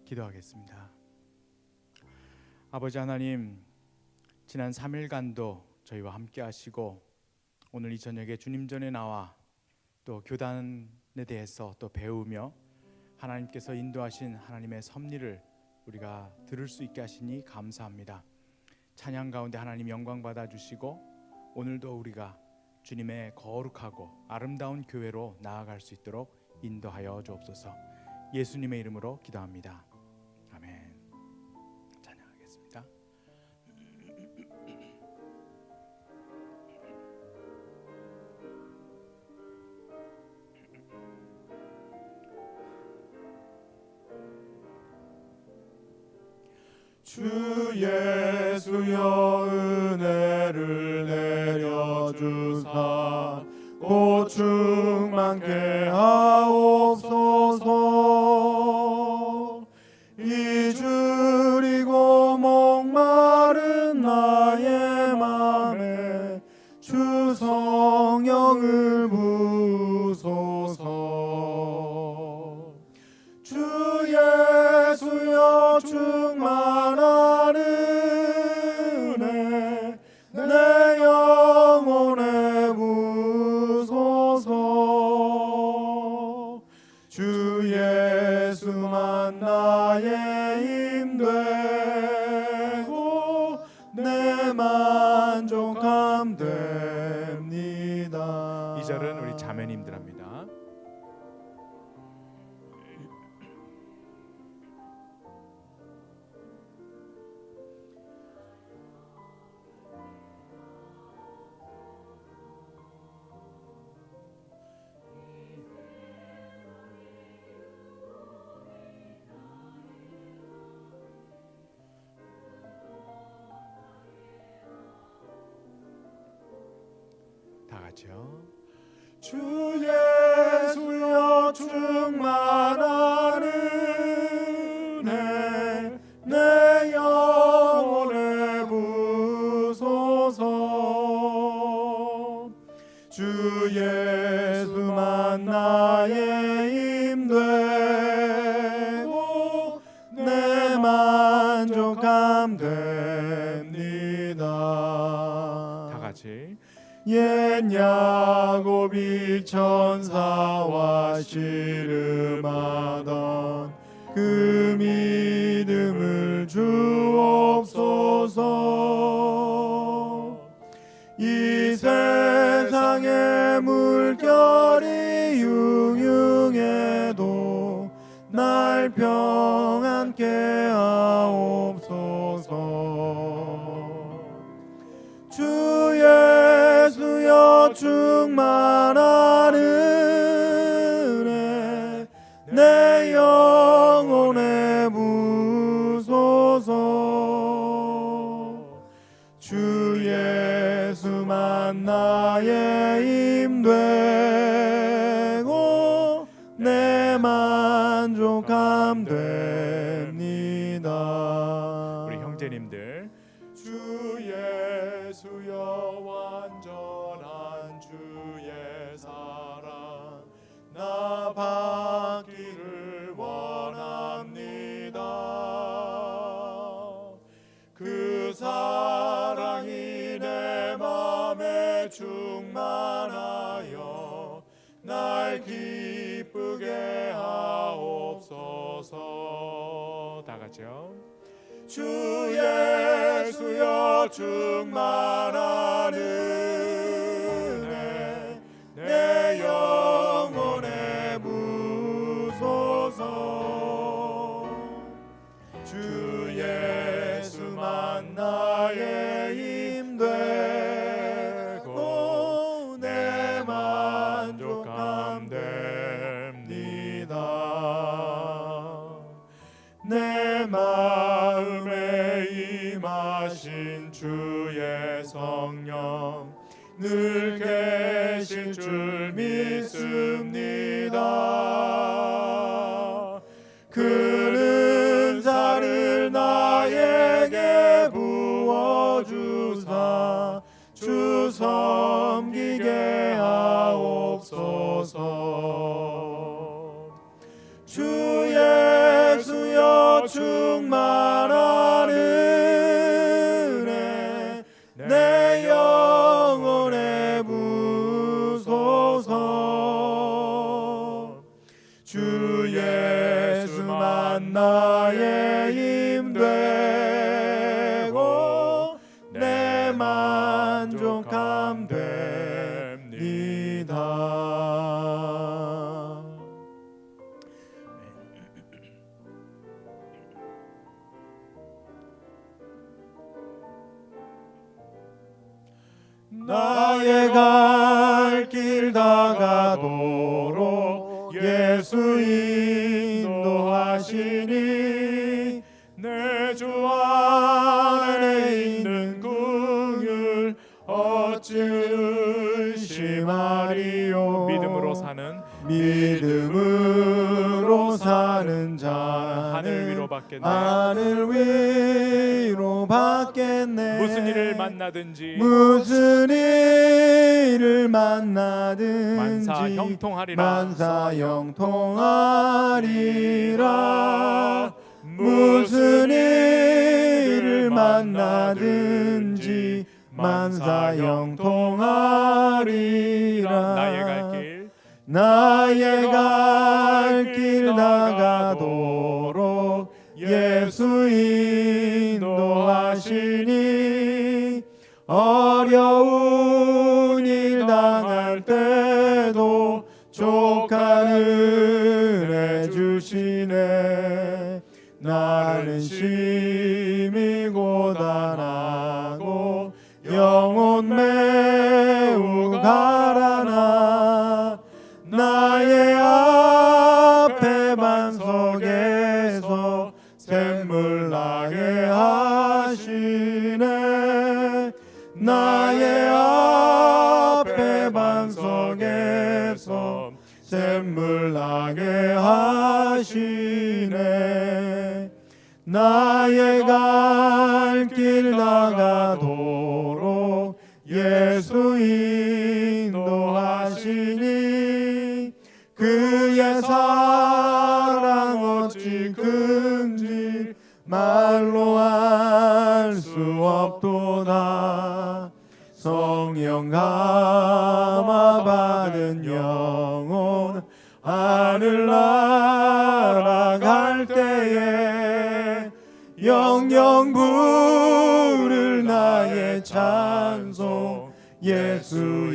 기도하겠습니다. 아버지 하나님, 지난 3일간도 저희와 함께 하시고 오늘 이 저녁에 주님 전에 나와 또 교단에 대해서 또 배우며 하나님께서 인도하신 하나님의 섭리를 우리가 들을 수 있게 하시니 감사합니다. 찬양 가운데 하나님 영광 받아주시고 오늘도 우리가 주님의 거룩하고 아름다운 교회로 나아갈 수 있도록 인도하여 주옵소서. 예수님의 이름으로 기도합니다. 아멘. 찬양하겠습니다. 주 예수여 은혜를 내려주사 곧 충만케 하옵소서. 이주리고 목마른 나의 맘에 주 성령을 부으소서. 주 예수여 충만한 은혜 내 영혼에 부으소서. 주 예수만 나의 힘 되고 내 만족함 됩니다. 이 절은 우리 자매님들 합니다. 다 같이요. 주 예수여 충만한 은혜 내 영혼에 부으소서. 주 예수만 나의 힘 되고 내 만족함 됩니다. 다 같이. 옛 야곱이 천사와 씨름하던 그 믿음을 주옵소서. 이 세상의 물결이 융융해도 날 평안케 하옵소서. 주 예수여 충만한 은혜 내 영혼에 부으소서. 주 예수만 나의 힘 되고 내 만족함 됩니다. 우리 형제님들 주 예수여 완전한 주의 사랑 나 받기를 원합니다. 그 사랑이 내 맘에 충만하여 날 기쁘게 하옵소서. 다 같이요. 주 예수여 충만한 은혜 내 영혼에 부으소서. 주 예수만 나의 힘 되고 내 만족함 됩니다. 내 마음에 임하신 주의 성령 늘 계실 줄 믿습니다. 그 은사를 나에게 부어주사 주 섬기게 하옵소서. 주 예수여 주 예수만 나의 힘되고 내 만족함 됩니다. 나의 갈 길 다가도록 예수 인도하시니 내 주 안에 있는 긍휼 어찌 의심하리요. 믿음으로 사는 자는 하늘 위로 받겠네. 하늘 위로 받겠네. 무슨 일을 만나든지 만사 형통하리라. 무슨 일을 만나든지 만사 형통하리라. 나의 갈 길 나가도록 예수 인도하시니 어려운 일 당할 때도 족한 은혜 주시네. 나는 심히 고단하고 영혼 매우 가라나 나의 앞에 반석에서 샘물 나게 하시네. 나의 앞에 반석에서 샘물 나게 하시네. 나의 갈 길 나가도록 예수 인도하시니 그의 사랑 어찌 큰지 말로 알 수 없도다. 성령 감화 받은 영혼 하늘 날아갈 때에 영영 부를 나의 찬송 예수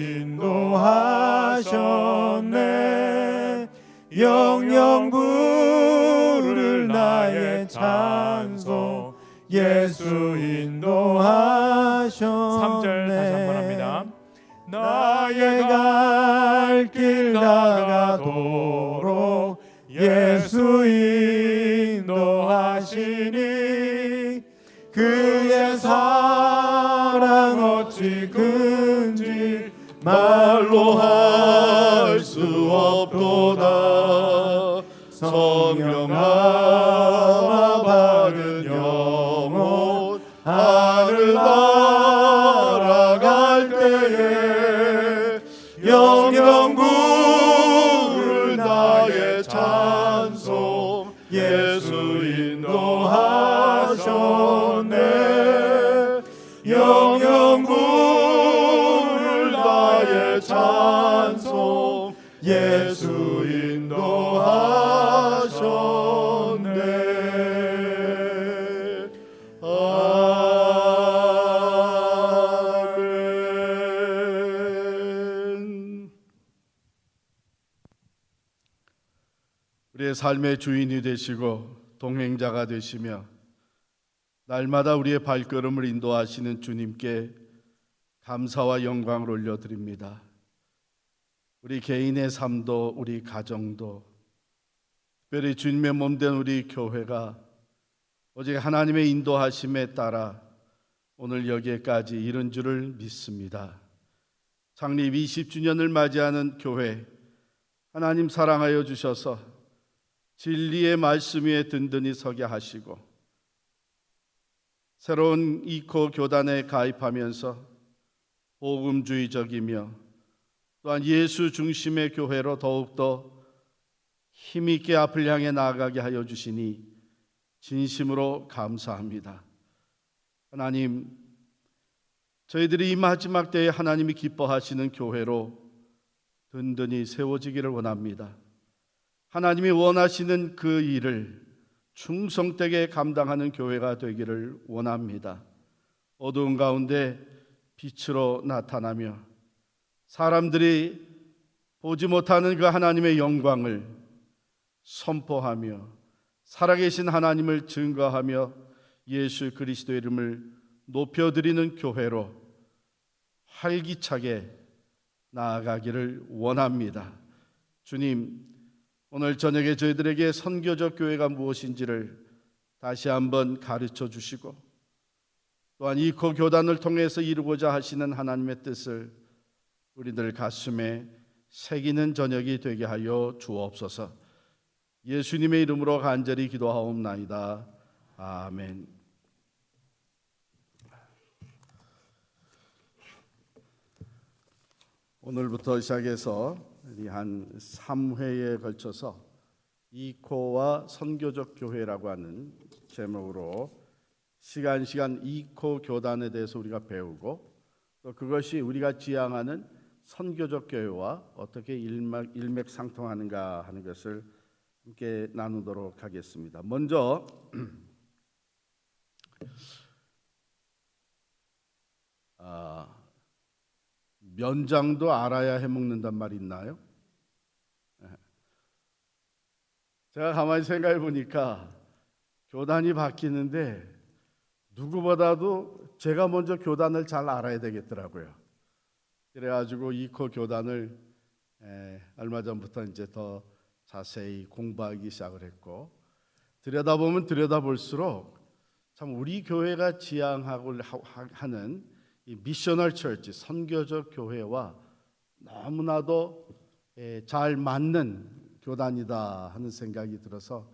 인도하셨네. 영영 부를 나의 찬송 예수 인도하셨네. 3절 다시 한번 합니다. 나의 갈 길 나가도록 예수 인도하시니 그의 사랑 어찌 큰지 말로 할 수 없도다. 성령 감화 받은 영혼 하늘 날아갈 때에 영영 부를 나의 찬송 예수 인도하셨네. 영영 부를 나의 찬송 예수 인도하셨네. 아멘. 우리의 삶의 주인이 되시고 동행자가 되시며 날마다 우리의 발걸음을 인도하시는 주님께 감사와 영광을 올려드립니다. 우리 개인의 삶도 우리 가정도 특별히 주님의 몸된 우리 교회가 오직 하나님의 인도하심에 따라 오늘 여기까지 이른 줄을 믿습니다. 창립 20주년을 맞이하는 교회, 하나님 사랑하여 주셔서 진리의 말씀 위에 든든히 서게 하시고 새로운 이코 교단에 가입하면서 복음주의적이며 또한 예수 중심의 교회로 더욱더 힘있게 앞을 향해 나아가게 하여 주시니 진심으로 감사합니다. 하나님, 저희들이 이 마지막 때에 하나님이 기뻐하시는 교회로 든든히 세워지기를 원합니다. 하나님이 원하시는 그 일을 충성되게 감당하는 교회가 되기를 원합니다. 어두운 가운데 빛으로 나타나며 사람들이 보지 못하는 그 하나님의 영광을 선포하며 살아계신 하나님을 증거하며 예수 그리스도의 이름을 높여드리는 교회로 활기차게 나아가기를 원합니다. 주님, 오늘 저녁에 저희들에게 선교적 교회가 무엇인지를 다시 한번 가르쳐 주시고 또한 이코 교단을 통해서 이루고자 하시는 하나님의 뜻을 우리들 가슴에 새기는 저녁이 되게 하여 주옵소서. 예수님의 이름으로 간절히 기도하옵나이다. 아멘. 오늘부터 시작해서 한 3회에 걸쳐서 이코와 선교적 교회라고 하는 제목으로 시간 이코 교단에 대해서 우리가 배우고 또 그것이 우리가 지향하는 선교적 교회와 어떻게 일맥상통하는가 하는 것을 함께 나누도록 하겠습니다. 먼저 면장도 알아야 해먹는단 말이 있나요? 제가 가만히 생각해 보니까 교단이 바뀌는데 누구보다도 제가 먼저 교단을 잘 알아야 되겠더라고요. 그래가지고 이코 교단을 얼마 전부터 이제 더 자세히 공부하기 시작을 했고 들여다보면 들여다볼수록 참 우리 교회가 지향하고 하는 이 미셔널 처치, 선교적 교회와 너무나도 잘 맞는 교단이다 하는 생각이 들어서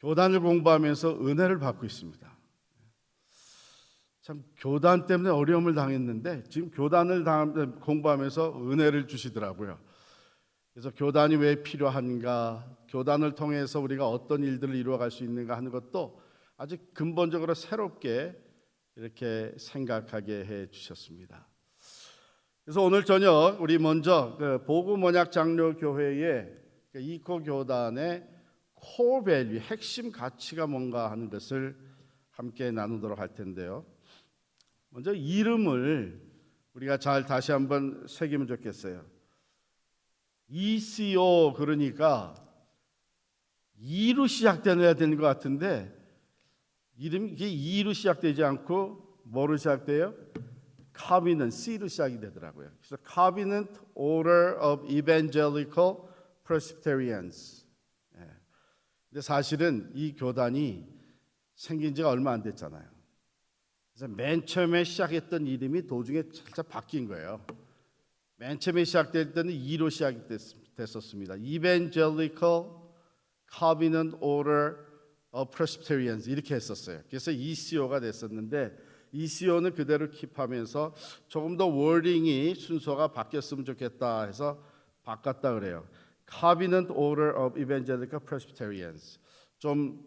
교단을 공부하면서 은혜를 받고 있습니다. 참 교단 때문에 어려움을 당했는데 지금 교단을 공부하면서 은혜를 주시더라고요. 그래서 교단이 왜 필요한가, 교단을 통해서 우리가 어떤 일들을 이루어갈 수 있는가 하는 것도 아주 근본적으로 새롭게 이렇게 생각하게 해 주셨습니다. 그래서 오늘 저녁 우리 먼저 복음언약 장로교회의 이코 교단의 코어 밸류, 핵심 가치가 뭔가 하는 것을 함께 나누도록 할 텐데요. 먼저 이름을 우리가 잘 다시 한번 새기면 좋겠어요. ECO 그러니까 E로 시작되어야 되는 것 같은데 이름이 이게 E로 시작되지 않고 뭐로 시작돼요? Covenant, C로 시작이 되더라고요. 그래서 Covenant Order of Evangelical Presbyterians. 근데 사실은 이 교단이 생긴 지가 얼마 안 됐잖아요. 그래서 맨 처음에 시작했던 이름이 도중에 살짝 바뀐 거예요. 맨 처음에 시작될 때는 E로 시작이 됐었습니다. Evangelical Covenant Order of Presbyterians 이렇게 했었어요. 그래서 ECO가 됐었는데 ECO는 그대로 킵하면서 조금 더 워딩이 순서가 바뀌었으면 좋겠다 해서 바꿨다 그래요. Covenant Order of Evangelical Presbyterians. 좀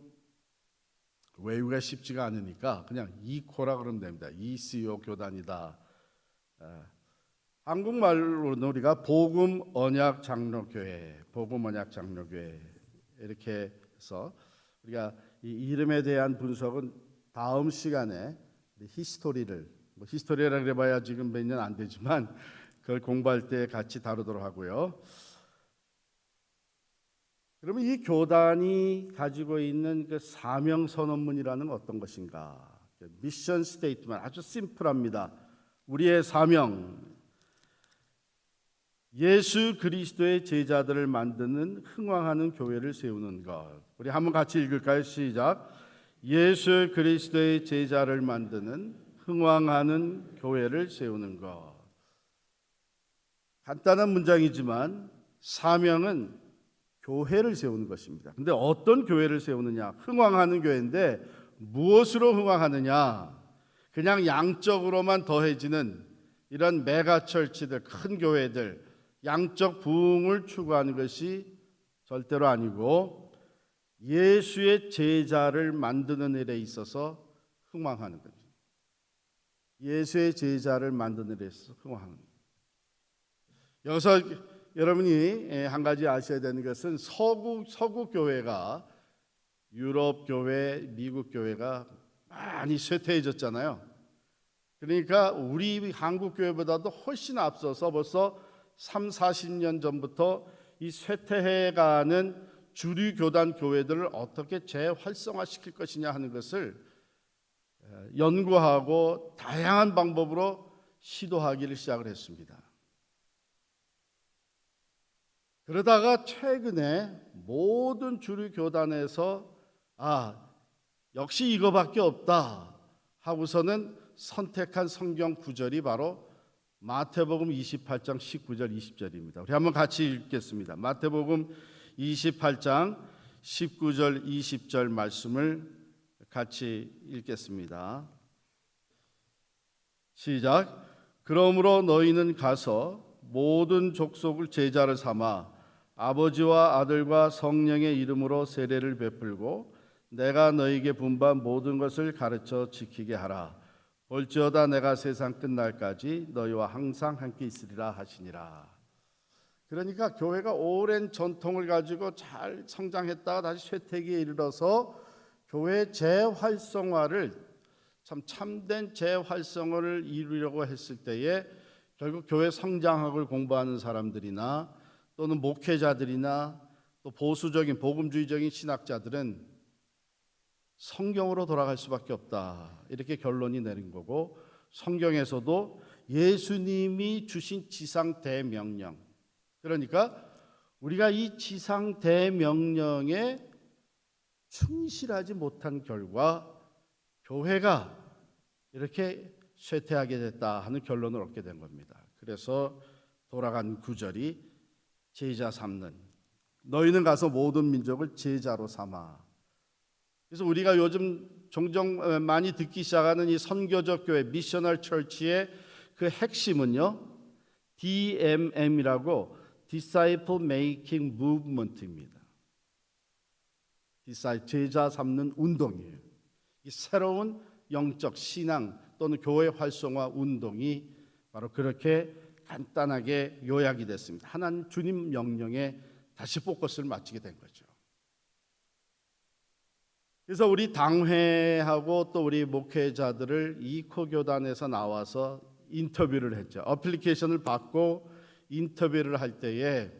외우기가 쉽지가 않으니까 그냥 이코라 그러면 됩니다. ECO 교단이다. 한국말로는 우리가 복음 언약 장로교회, 복음 언약 장로교회 이렇게 해서 우리가 이 이름에 대한 분석은 다음 시간에 히스토리를 히스토리라 그래봐야 지금 몇 년 안 되지만 그걸 공부할 때 같이 다루도록 하고요. 그러면 이 교단이 가지고 있는 그 사명 선언문이라는 어떤 것인가? 미션 스테이트먼트 아주 심플합니다. 우리의 사명, 예수 그리스도의 제자들을 만드는 흥왕하는 교회를 세우는 것. 우리 한번 같이 읽을까요? 시작. 예수 그리스도의 제자를 만드는 흥왕하는 교회를 세우는 것. 간단한 문장이지만 사명은 교회를 세우는 것입니다. 근데 어떤 교회를 세우느냐? 흥왕하는 교회인데 무엇으로 흥왕하느냐? 그냥 양적으로만 더해지는 이런 메가철치들, 큰 교회들, 양적 부흥을 추구하는 것이 절대로 아니고 예수의 제자를 만드는 일에 있어서 흥왕하는 겁니다. 예수의 제자를 만드는 일에 있어서 흥왕하는 겁니다. 여기서 여러분이 한 가지 아셔야 되는 것은 서구 교회가 유럽 교회, 미국 교회가 많이 쇠퇴해졌잖아요. 그러니까 우리 한국 교회보다도 훨씬 앞서서 벌써 3, 40년 전부터 이 쇠퇴해가는 주류 교단 교회들을 어떻게 재활성화시킬 것이냐 하는 것을 연구하고 다양한 방법으로 시도하기를 시작을 했습니다. 그러다가 최근에 모든 주류 교단에서 역시 이거밖에 없다 하고서는 선택한 성경 구절이 바로 마태복음 28장 19절 20절입니다. 우리 한번 같이 읽겠습니다. 마태복음 28장 19절 20절 말씀을 같이 읽겠습니다. 시작. 그러므로 너희는 가서 모든 족속을 제자를 삼아 아버지와 아들과 성령의 이름으로 세례를 베풀고 내가 너희에게 분부한 모든 것을 가르쳐 지키게 하라. 볼지어다 내가 세상 끝날까지 너희와 항상 함께 있으리라 하시니라. 그러니까 교회가 오랜 전통을 가지고 잘 성장했다가 다시 쇠퇴기에 이르러서 교회 재활성화를 참된 재활성화를 이루려고 했을 때에 결국 교회 성장학을 공부하는 사람들이나 또는 목회자들이나 또 보수적인 복음주의적인 신학자들은 성경으로 돌아갈 수밖에 없다 이렇게 결론이 내린 거고, 성경에서도 예수님이 주신 지상 대명령, 그러니까 우리가 이 지상 대명령에 충실하지 못한 결과 교회가 이렇게 쇠퇴하게 됐다 하는 결론을 얻게 된 겁니다. 그래서 돌아간 구절이 제자 삼는, 너희는 가서 모든 민족을 제자로 삼아. 그래서 우리가 요즘 종종 많이 듣기 시작하는 이 선교적 교회 미셔널 처치의 그 핵심은요, DMM이라고 Disciple Making Movement입니다. 제자 삼는 운동이에요. 이 새로운 영적 신앙 또는 교회 활성화 운동이 바로 그렇게 간단하게 요약이 됐습니다. 하나님 주님 명령에 다시 포커스를 맞추게 된 거죠. 그래서 우리 당회하고 또 우리 목회자들을 이코 교단에서 나와서 인터뷰를 했죠. 어플리케이션을 받고 인터뷰를 할 때에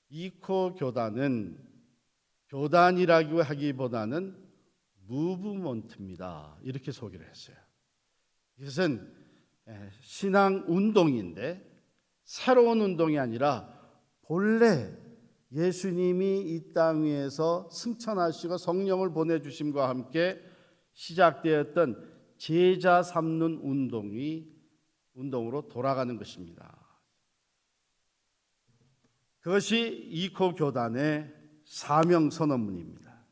이코 교단은 교단이라고 하기보다는 무브먼트입니다 이렇게 소개를 했어요. 이것은 신앙 운동인데 새로운 운동이 아니라 본래 예수님이 이 땅 위에서 승천하시고 성령을 보내주심과 함께 시작되었던 제자 삼는 운동으로 돌아가는 것입니다. 그것이 이코 교단의 사명 선언문입니다.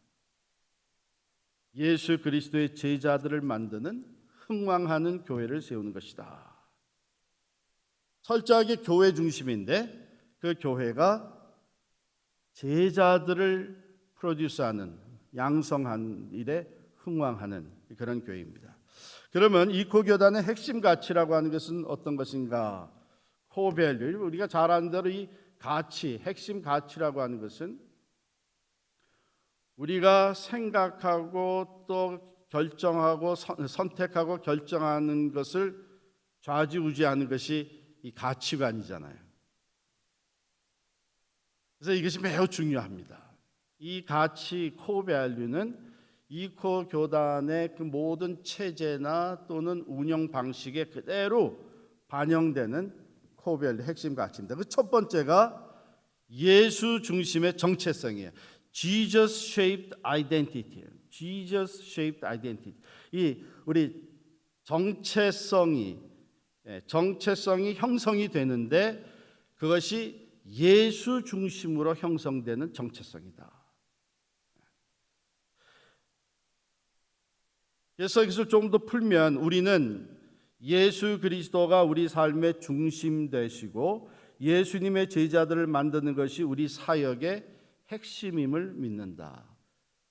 예수 그리스도의 제자들을 만드는 흥왕하는 교회를 세우는 것이다. 철저하게 교회 중심인데 그 교회가 제자들을 프로듀스하는, 양성한 일에 흥왕하는 그런 교회입니다. 그러면 이코 교단의 핵심 가치라고 하는 것은 어떤 것인가? 코밸류, 우리가 잘 아는 대로 이 가치, 핵심 가치라고 하는 것은 우리가 생각하고 또 결정하고 선택하고 결정하는 것을 좌지우지하는 것이 이 가치관이잖아요. 그래서 이것이 매우 중요합니다. 이 가치 코밸류는 이코 교단의 그 모든 체제나 또는 운영 방식에 그대로 반영되는 코밸류 핵심 가치입니다. 그 첫 번째가 예수 중심의 정체성이에요. Jesus shaped identity. Jesus shaped identity. 이 우리 정체성이 형성이 되는데 그것이 예수 중심으로 형성되는 정체성이다. 그래서 이것을 좀 더 풀면 우리는 예수 그리스도가 우리 삶의 중심 되시고 예수님의 제자들을 만드는 것이 우리 사역의 핵심임을 믿는다.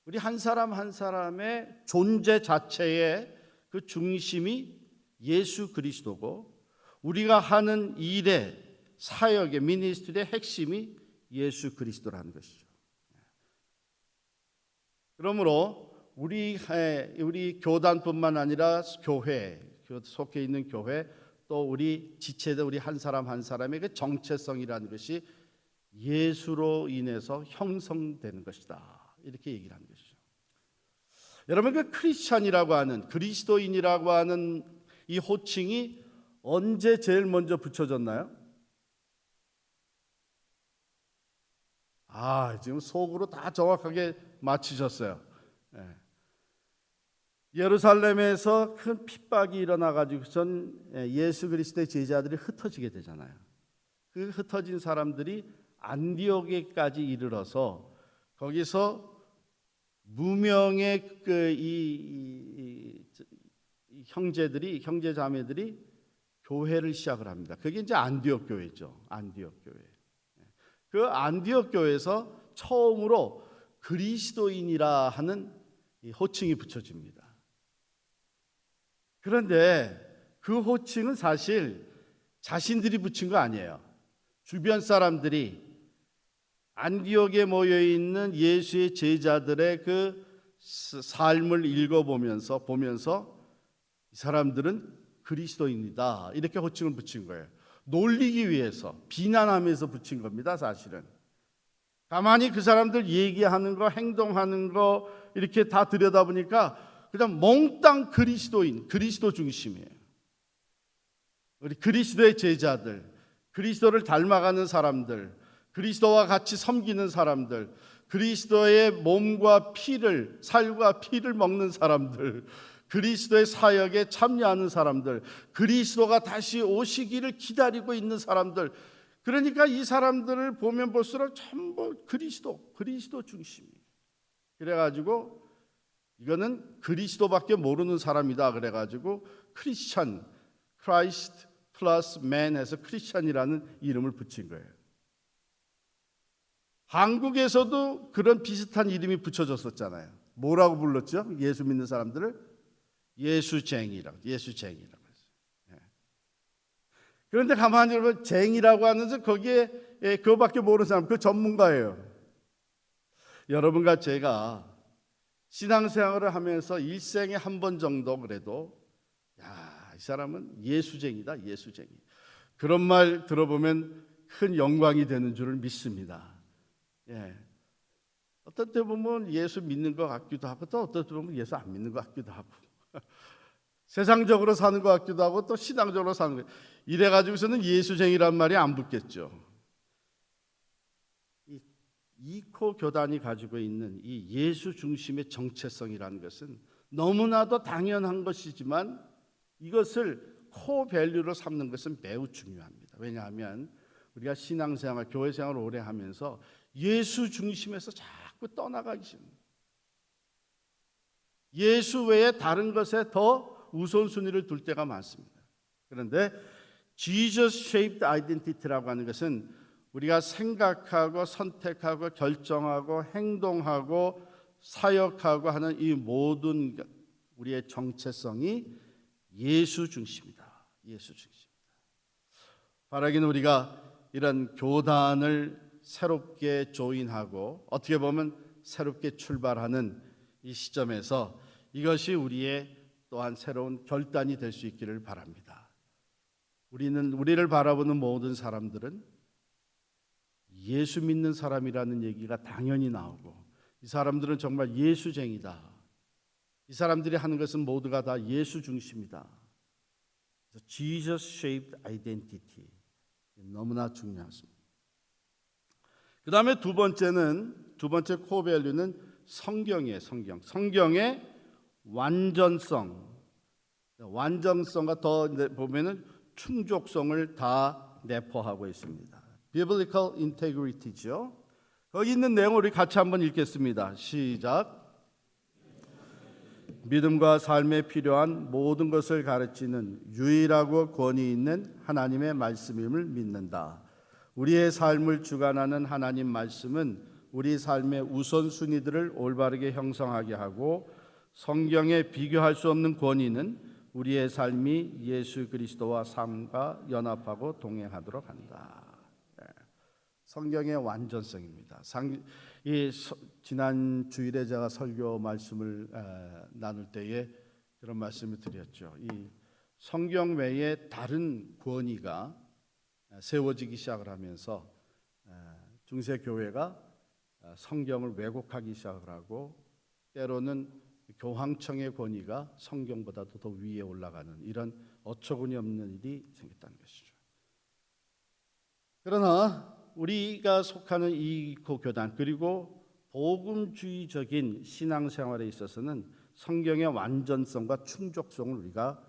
우리 한 사람 한 사람의 존재 자체의 그 중심이 예수 그리스도고 우리가 하는 일의 사역의 미니스트리의 핵심이 예수 그리스도라는 것이죠. 그러므로 우리 교단뿐만 아니라 교회, 속해 있는 교회, 또 우리 지체들, 우리 한 사람 한 사람의 그 정체성이라는 것이 예수로 인해서 형성되는 것이다, 이렇게 얘기를 하는 것이죠. 여러분, 그 크리스찬이라고 하는, 그리스도인이라고 하는 이 호칭이 언제 제일 먼저 붙여졌나요? 지금 속으로 다 정확하게 맞히셨어요. 예루살렘에서 큰 핍박이 일어나가지고선 예수 그리스도의 제자들이 흩어지게 되잖아요. 그 흩어진 사람들이 안디옥에까지 이르러서 거기서 무명의 형제 자매들이 교회를 시작을 합니다. 그게 이제 안디옥 교회죠. 안디옥 교회. 그 안디옥 교회에서 처음으로 그리스도인이라 하는 이 호칭이 붙여집니다. 그런데 그 호칭은 사실 자신들이 붙인 거 아니에요. 주변 사람들이 안디옥에 모여 있는 예수의 제자들의 그 삶을 읽어보면서 이 사람들은 그리스도인이다, 이렇게 호칭을 붙인 거예요. 놀리기 위해서, 비난하면서 붙인 겁니다. 사실은 가만히 그 사람들 얘기하는 거, 행동하는 거 이렇게 다 들여다보니까 그냥 몽땅 그리스도인, 그리스도 중심이에요. 우리 그리스도의 제자들, 그리스도를 닮아가는 사람들, 그리스도와 같이 섬기는 사람들, 그리스도의 몸과 피를, 살과 피를 먹는 사람들, 그리스도의 사역에 참여하는 사람들, 그리스도가 다시 오시기를 기다리고 있는 사람들. 그러니까 이 사람들을 보면 볼수록 전부 그리스도 중심이에요. 그래가지고 이거는 그리스도밖에 모르는 사람이다, 그래가지고 크리스천, 크라이스트 플러스 맨 해서 크리스천이라는 이름을 붙인 거예요. 한국에서도 그런 비슷한 이름이 붙여졌었잖아요. 뭐라고 불렀죠? 예수 믿는 사람들을 예수쟁이라고 했어요. 그런데 가만히 보면 쟁이라고 하면서 거기에 그거밖에 모르는 사람, 그 전문가예요. 여러분과 제가 신앙생활을 하면서 일생에 한 번 정도 그래도 이 사람은 예수쟁이다, 예수쟁이, 그런 말 들어보면 큰 영광이 되는 줄을 믿습니다. 어떤 때 보면 예수 믿는 것 같기도 하고, 또 어떤 때 보면 예수 안 믿는 것 같기도 하고, 세상적으로 사는 것 같기도 하고, 또 신앙적으로 사는 것, 이래가지고서는 예수쟁이란 말이 안 붙겠죠. 이코 교단이 가지고 있는 이 예수 중심의 정체성이라는 것은 너무나도 당연한 것이지만 이것을 코밸류로 삼는 것은 매우 중요합니다. 왜냐하면 우리가 신앙생활, 교회생활을 오래 하면서 예수 중심에서 자꾸 떠나가기 싫습니다. 예수 외에 다른 것에 더 우선순위를 둘 때가 많습니다. 그런데 Jesus shaped identity라고 하는 것은 우리가 생각하고 선택하고 결정하고 행동하고 사역하고 하는 이 모든 우리의 정체성이 예수 중심이다. 예수 중심이다. 바라기는 우리가 이런 교단을 새롭게 조인하고 어떻게 보면 새롭게 출발하는 이 시점에서 이것이 우리의 또한 새로운 결단이 될 수 있기를 바랍니다. 우리를 바라보는 모든 사람들은 예수 믿는 사람이라는 얘기가 당연히 나오고, 이 사람들은 정말 예수쟁이다, 이 사람들이 하는 것은 모두가 다 예수 중심이다. Jesus shaped identity, 너무나 중요하습니다. 그 다음에 두 번째 코밸류는 성경이에요. 성경의 완전성과 더 보면은 충족성을 다 내포하고 있습니다. Biblical integrity죠. 거기 있는 내용을 우리 같이 한번 읽겠습니다. 시작. 믿음과 삶에 필요한 모든 것을 가르치는 유일하고 권위 있는 하나님의 말씀임을 믿는다. 우리의 삶을 주관하는 하나님 말씀은 우리 삶의 우선순위들을 올바르게 형성하게 하고, 성경에 비교할 수 없는 권위는 우리의 삶이 예수 그리스도와 삶과 연합하고 동행하도록 한다. 성경의 완전성입니다. 지난 주일에 제가 설교 말씀을 나눌 때에 그런 말씀을 드렸죠. 이 성경 외에 다른 권위가 세워지기 시작을 하면서 중세 교회가 성경을 왜곡하기 시작을 하고 때로는 교황청의 권위가 성경보다도 더 위에 올라가는 이런 어처구니 없는 일이 생겼다는 것이죠. 그러나 우리가 속하는 이 교단 그리고 복음주의적인 신앙생활에 있어서는 성경의 완전성과 충족성을 우리가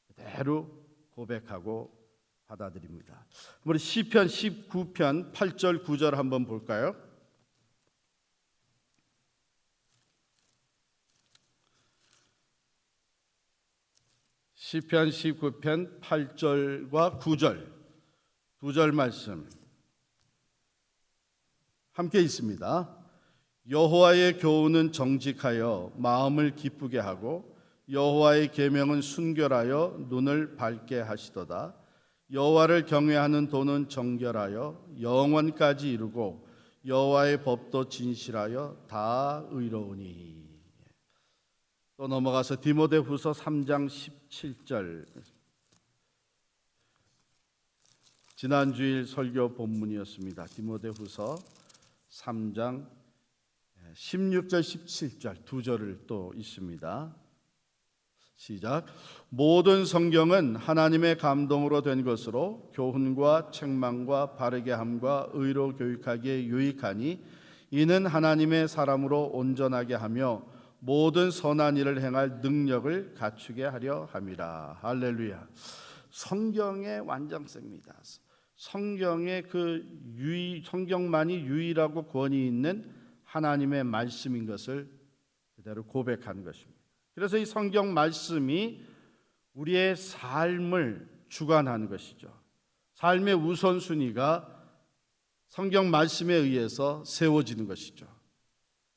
그대로 고백하고 받아들입니다. 우리 시편 19편 8절 9절 한번 볼까요? 시편 19편 8절과 9절 두 절 말씀 함께 있습니다. 여호와의 교훈은 정직하여 마음을 기쁘게 하고 여호와의 계명은 순결하여 눈을 밝게 하시도다. 여호와를 경외하는 도는 정결하여 영원까지 이루고 여호와의 법도 진실하여 다 의로우니. 또 넘어가서 디모데후서 3장 17절 지난주일 설교 본문이었습니다. 디모데후서 3장 16절 17절 두 절을 또 있습니다. 시작. 모든 성경은 하나님의 감동으로 된 것으로 교훈과 책망과 바르게 함과 의로 교육하기에 유익하니 이는 하나님의 사람으로 온전하게 하며 모든 선한 일을 행할 능력을 갖추게 하려 함이라. 할렐루야. 성경의 완전성입니다. 성경의 성경만이 유일하고 권위 있는 하나님의 말씀인 것을 그대로 고백하는 것입니다. 그래서 이 성경 말씀이 우리의 삶을 주관하는 것이죠. 삶의 우선순위가 성경 말씀에 의해서 세워지는 것이죠.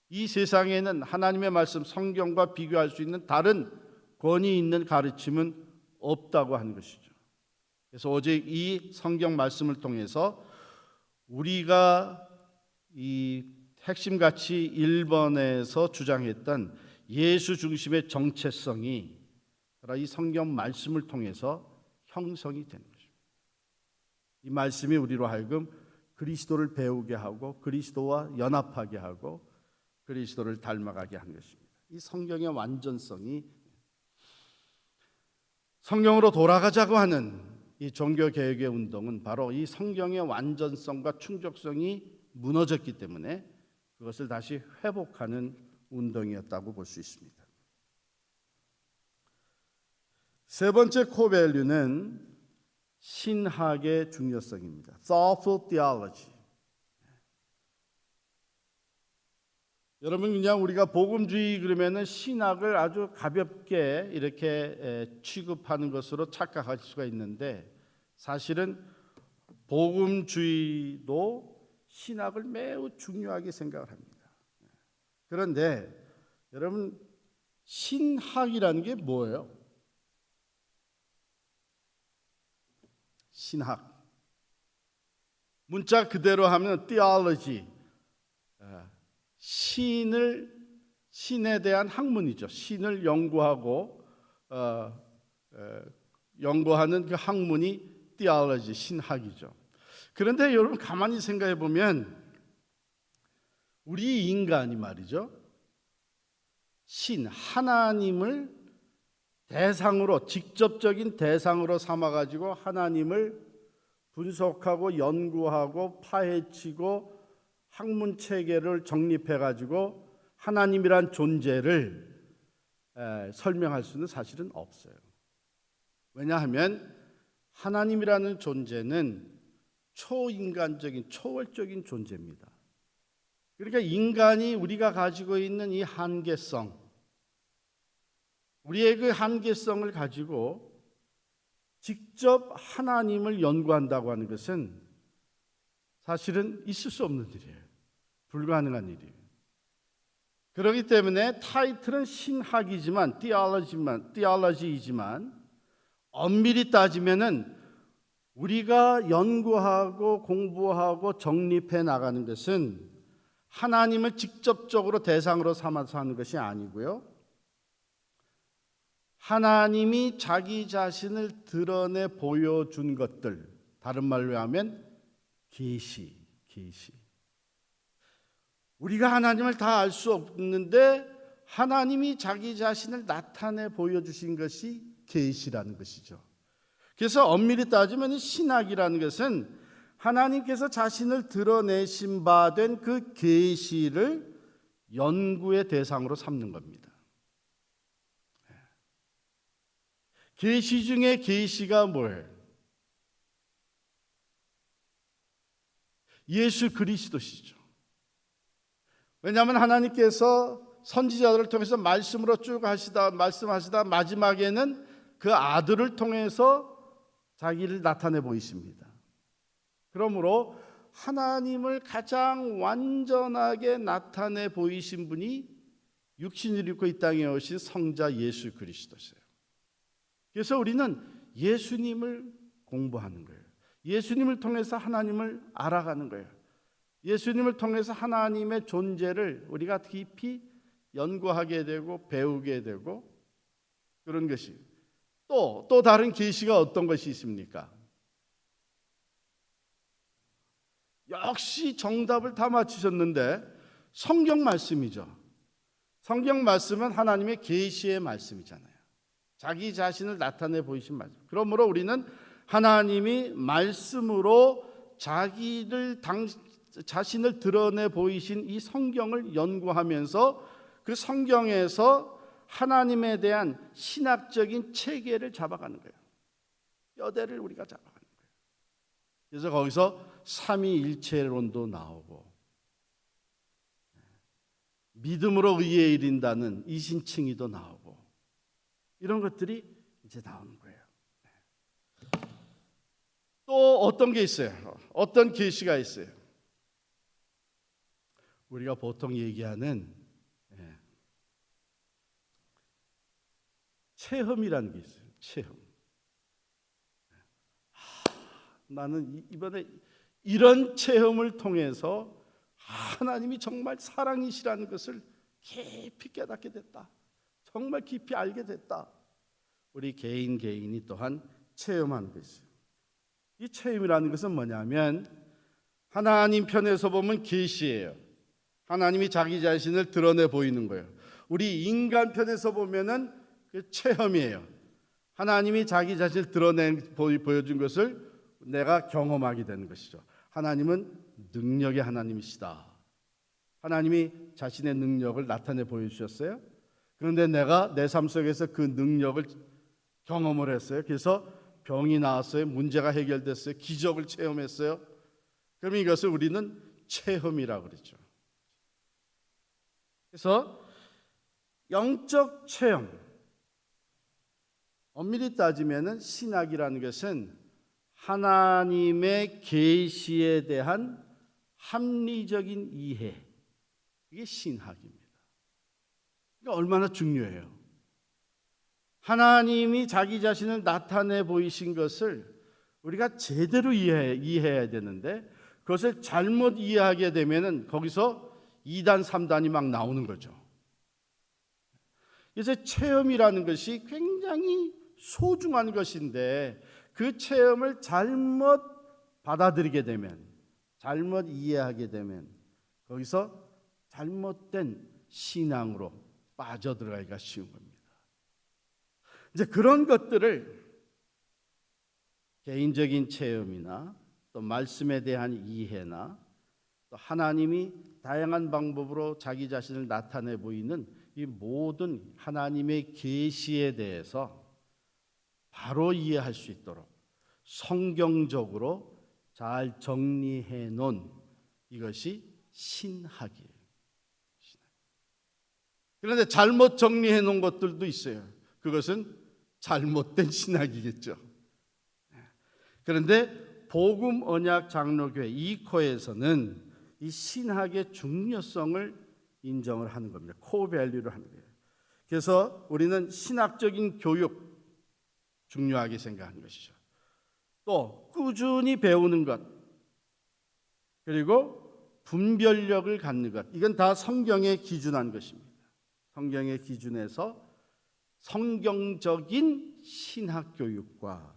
이 세상에는 하나님의 말씀 성경과 비교할 수 있는 다른 권위 있는 가르침은 없다고 하는 것이죠. 그래서 오직 이 성경 말씀을 통해서 우리가 이 핵심 가치 1번에서 주장했던 예수 중심의 정체성이 이 성경 말씀을 통해서 형성이 되는 것입니다. 이 말씀이 우리로 하여금 그리스도를 배우게 하고 그리스도와 연합하게 하고 그리스도를 닮아가게 하는 것입니다. 이 성경의 완전성이 성경으로 돌아가자고 하는 이 종교개혁의 운동은 바로 이 성경의 완전성과 충족성이 무너졌기 때문에 그것을 다시 회복하는 운동이었다고 볼 수 있습니다. 세 번째 코밸류는 신학의 중요성입니다. Thoughtful theology. 여러분 그냥 우리가 복음주의 그러면은 신학을 아주 가볍게 이렇게 취급하는 것으로 착각할 수가 있는데 사실은 복음주의도 신학을 매우 중요하게 생각을 합니다. 그런데 여러분 신학이라는 게 뭐예요? 신학 문자 그대로 하면 theology 신에 대한 학문이죠. 신을 연구하고 연구하는 그 학문이 theology 신학이죠. 그런데 여러분 가만히 생각해 보면 우리 인간이 말이죠. 하나님을 대상으로 직접적인 대상으로 삼아 가지고 하나님을 분석하고 연구하고 파헤치고 학문 체계를 정립해 가지고 하나님이란 존재를 설명할 수는 사실은 없어요. 왜냐하면 하나님이라는 존재는 초인간적인 초월적인 존재입니다. 그러니까 인간이 우리가 가지고 있는 이 한계성, 우리의 그 한계성을 가지고 직접 하나님을 연구한다고 하는 것은 사실은 있을 수 없는 일이에요. 불가능한 일이에요. 그렇기 때문에 타이틀은 신학이지만 theology이지만 엄밀히 따지면은 우리가 연구하고 공부하고 정립해 나가는 것은 하나님을 직접적으로 대상으로 삼아서 하는 것이 아니고요. 하나님이 자기 자신을 드러내 보여준 것들, 다른 말로 하면 계시. 우리가 하나님을 다 알 수 없는데 하나님이 자기 자신을 나타내 보여주신 것이 계시라는 것이죠. 그래서 엄밀히 따지면 신학이라는 것은 하나님께서 자신을 드러내신 바 된 그 계시를 연구의 대상으로 삼는 겁니다. 계시 중에 계시가 뭐예요? 예수 그리스도시죠. 왜냐하면 하나님께서 선지자들을 통해서 말씀으로 쭉 말씀하시다 마지막에는 그 아들을 통해서 자기를 나타내 보이십니다. 그러므로 하나님을 가장 완전하게 나타내 보이신 분이 육신을 입고 이 땅에 오신 성자 예수 그리스도세요. 그래서 우리는 예수님을 공부하는 거예요. 예수님을 통해서 하나님을 알아가는 거예요. 예수님을 통해서 하나님의 존재를 우리가 깊이 연구하게 되고 배우게 되고 그런 것이 또 다른 계시가 어떤 것이 있습니까? 역시 정답을 다 맞추셨는데 성경 말씀이죠. 성경 말씀은 하나님의 계시의 말씀이잖아요. 자기 자신을 나타내 보이신 말씀. 그러므로 우리는 하나님이 말씀으로 자신을 드러내 보이신 이 성경을 연구하면서 그 성경에서 하나님에 대한 신학적인 체계를 잡아가는 거예요. 뼈대를 우리가 잡아가는 거예요. 그래서 거기서 삼위일체론도 나오고 믿음으로 의에 이른다는 이신칭의도 나오고 이런 것들이 이제 나오는 거예요. 또 어떤 게 있어요? 어떤 계시가 있어요? 우리가 보통 얘기하는 체험이라는 게 있어요. 체험. 나는 이번에 이런 체험을 통해서 하나님이 정말 사랑이시라는 것을 깊이 깨닫게 됐다. 정말 깊이 알게 됐다. 우리 개인이 또한 체험하는 것이에요. 이 체험이라는 것은 뭐냐면 하나님 편에서 보면 계시예요. 하나님이 자기 자신을 드러내 보이는 거예요. 우리 인간 편에서 보면은 그 체험이에요. 하나님이 자기 자신을 보여준 것을 내가 경험하게 되는 것이죠. 하나님은 능력의 하나님이시다. 하나님이 자신의 능력을 나타내 보여주셨어요. 그런데 내가 내 삶 속에서 그 능력을 경험을 했어요. 그래서 병이 나았어요. 문제가 해결됐어요. 기적을 체험했어요. 그럼 이것을 우리는 체험이라고 그러죠. 그래서 영적 체험, 엄밀히 따지면 신학이라는 것은 하나님의 계시에 대한 합리적인 이해, 이게 신학입니다. 그러니까 얼마나 중요해요. 하나님이 자기 자신을 나타내 보이신 것을 우리가 제대로 이해해야 되는데 그것을 잘못 이해하게 되면 거기서 2단, 3단이 막 나오는 거죠. 그래서 체험이라는 것이 굉장히 소중한 것인데 그 체험을 잘못 받아들이게 되면, 잘못 이해하게 되면 거기서 잘못된 신앙으로 빠져들어가기가 쉬운 겁니다. 이제 그런 것들을 개인적인 체험이나 또 말씀에 대한 이해나 또 하나님이 다양한 방법으로 자기 자신을 나타내 보이는 이 모든 하나님의 계시에 대해서 바로 이해할 수 있도록 성경적으로 잘 정리해 놓은 이것이 신학이에요. 그런데 잘못 정리해 놓은 것들도 있어요. 그것은 잘못된 신학이겠죠. 그런데 복음 언약 장로교회 이코에서는 이 신학의 중요성을 인정을 하는 겁니다. 코어 밸류를 하는 거예요. 그래서 우리는 신학적인 교육 중요하게 생각하는 것이죠. 또 꾸준히 배우는 것, 그리고 분별력을 갖는 것, 이건 다 성경에 기준한 것입니다. 성경의 기준에서 성경적인 신학 교육과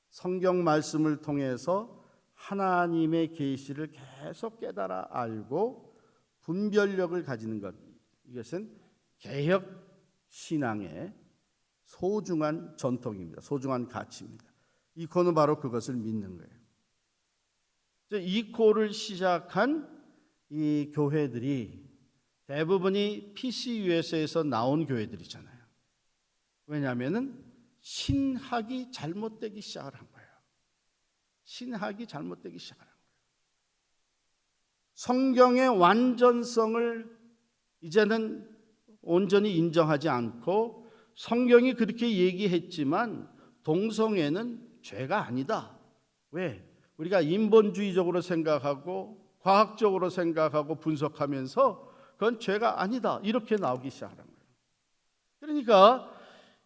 성경 말씀을 통해서 하나님의 계시를 계속 깨달아 알고 분별력을 가지는 것, 이것은 개혁 신앙의 소중한 전통입니다. 소중한 가치입니다. 이코는 바로 그것을 믿는 거예요. 이코를 시작한 이 교회들이 대부분이 PCUS에서 나온 교회들이잖아요. 왜냐하면 신학이 잘못되기 시작을 한 거예요. 신학이 잘못되기 시작을 한 거예요. 성경의 완전성을 이제는 온전히 인정하지 않고, 성경이 그렇게 얘기했지만 동성애는 죄가 아니다. 왜? 우리가 인본주의적으로 생각하고 과학적으로 생각하고 분석하면서 그건 죄가 아니다, 이렇게 나오기 시작하는 거예요. 그러니까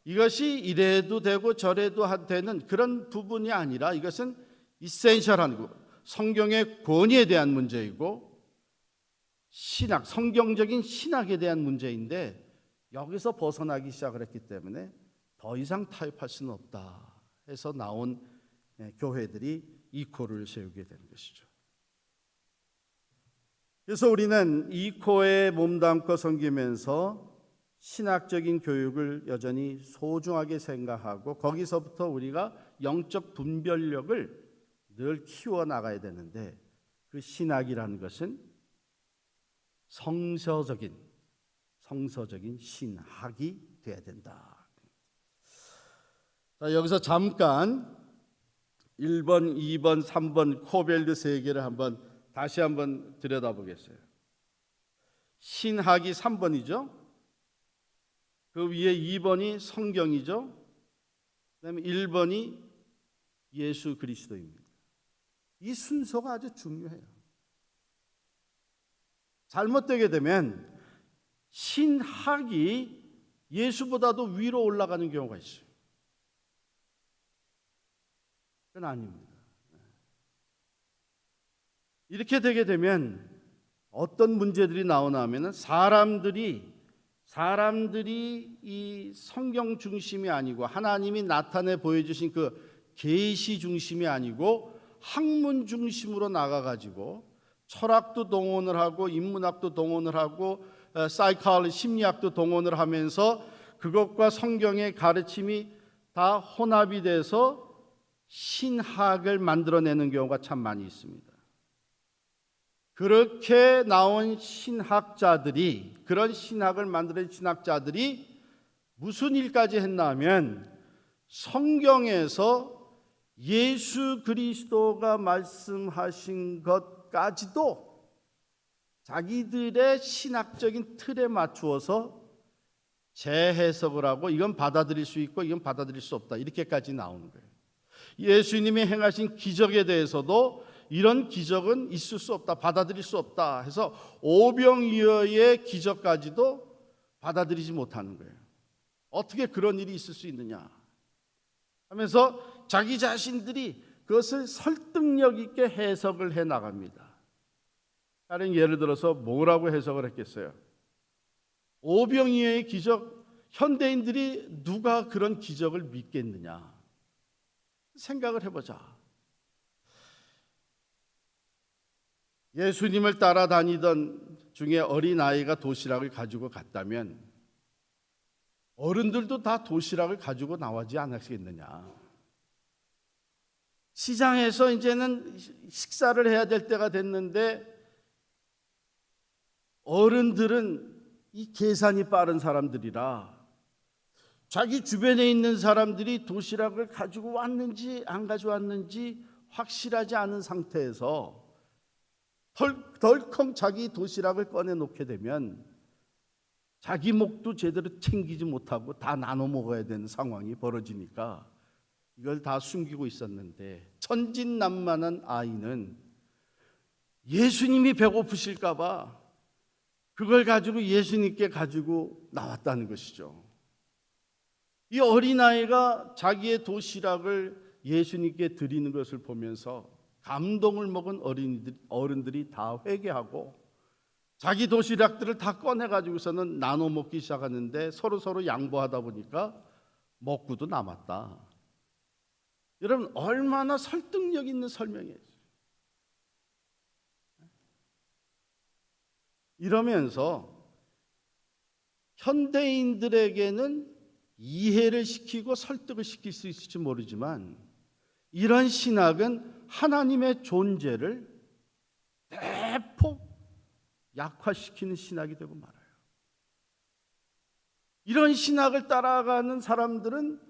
이것이 이래도 되고 저래도 되는 그런 부분이 아니라 이것은 이센셜한 것, 성경의 권위에 대한 문제이고 신학, 성경적인 신학에 대한 문제인데, 여기서 벗어나기 시작을 했기 때문에 더 이상 타협할 수는 없다 해서 나온 교회들이 이코를 세우게 된 것이죠. 그래서 우리는 이코에 몸담고 섬기면서 신학적인 교육을 여전히 소중하게 생각하고, 거기서부터 우리가 영적 분별력을 늘 키워나가야 되는데, 그 신학이라는 것은 성서적인 신학이 돼야 된다. 자, 여기서 잠깐 1번, 2번, 3번 코벨드 세 개를 다시 한번 들여다보겠어요. 신학이 3번이죠. 그 위에 2번이 성경이죠. 그다음에 1번이 예수 그리스도입니다. 이 순서가 아주 중요해요. 잘못되게 되면 신학이 예수보다도 위로 올라가는 경우가 있어요. 그건 아닙니다. 이렇게 되게 되면 어떤 문제들이 나오나 하면은 사람들이 이 성경 중심이 아니고 하나님이 나타내 보여주신 그 계시 중심이 아니고 학문 중심으로 나가가지고 철학도 동원을 하고 인문학도 동원을 하고 사이콜로지, 심리학도 동원을 하면서 그것과 성경의 가르침이 다 혼합이 돼서 신학을 만들어내는 경우가 참 많이 있습니다. 그렇게 나온 신학자들이, 그런 신학을 만드는 신학자들이 무슨 일까지 했나 하면 성경에서 예수 그리스도가 말씀하신 것까지도 자기들의 신학적인 틀에 맞추어서 재해석을 하고, 이건 받아들일 수 있고 이건 받아들일 수 없다, 이렇게까지 나오는 거예요. 예수님이 행하신 기적에 대해서도 이런 기적은 있을 수 없다, 받아들일 수 없다 해서 오병이어의 기적까지도 받아들이지 못하는 거예요. 어떻게 그런 일이 있을 수 있느냐 하면서 자기 자신들이 그것을 설득력 있게 해석을 해 나갑니다. 다른 예를 들어서 뭐라고 해석을 했겠어요? 오병이어의 기적, 현대인들이 누가 그런 기적을 믿겠느냐 생각을 해보자. 예수님을 따라다니던 중에 어린아이가 도시락을 가지고 갔다면 어른들도 다 도시락을 가지고 나오지 않았겠느냐. 시장에서 이제는 식사를 해야 될 때가 됐는데 어른들은 이 계산이 빠른 사람들이라 자기 주변에 있는 사람들이 도시락을 가지고 왔는지 안 가져왔는지 확실하지 않은 상태에서 덜컹 자기 도시락을 꺼내놓게 되면 자기 목도 제대로 챙기지 못하고 다 나눠 먹어야 되는 상황이 벌어지니까 이걸 다 숨기고 있었는데, 천진난만한 아이는 예수님이 배고프실까 봐 그걸 가지고 예수님께 가지고 나왔다는 것이죠. 이 어린아이가 자기의 도시락을 예수님께 드리는 것을 보면서 감동을 먹은 어른들이 다 회개하고 자기 도시락들을 다 꺼내가지고서는 나눠 먹기 시작하는데 서로 양보하다 보니까 먹고도 남았다. 여러분, 얼마나 설득력 있는 설명이에요. 이러면서 현대인들에게는 이해를 시키고 설득을 시킬 수 있을지 모르지만 이런 신학은 하나님의 존재를 대폭 약화시키는 신학이 되고 말아요. 이런 신학을 따라가는 사람들은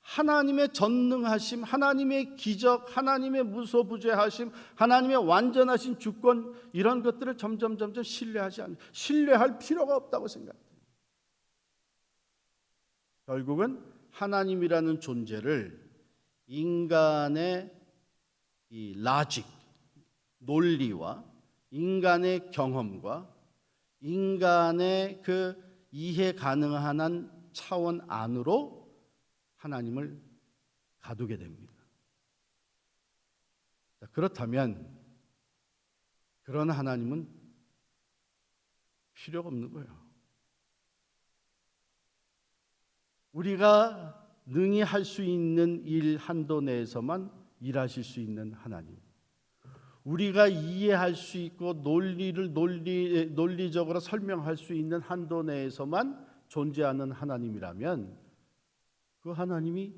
하나님의 전능하심, 하나님의 기적, 하나님의 무소부재하심, 하나님의 완전하신 주권, 이런 것들을 점점 신뢰할 필요가 없다고 생각해요. 결국은 하나님이라는 존재를 인간의 이 라직, 논리와 인간의 경험과 인간의 그 이해 가능한 한 차원 안으로 하나님을 가두게 됩니다. 그렇다면 그런 하나님은 필요가 없는 거예요. 우리가 능히 할 수 있는 일 한도 내에서만 일하실 수 있는 하나님, 우리가 이해할 수 있고 논리적으로 설명할 수 있는 한도 내에서만 존재하는 하나님이라면 그 하나님이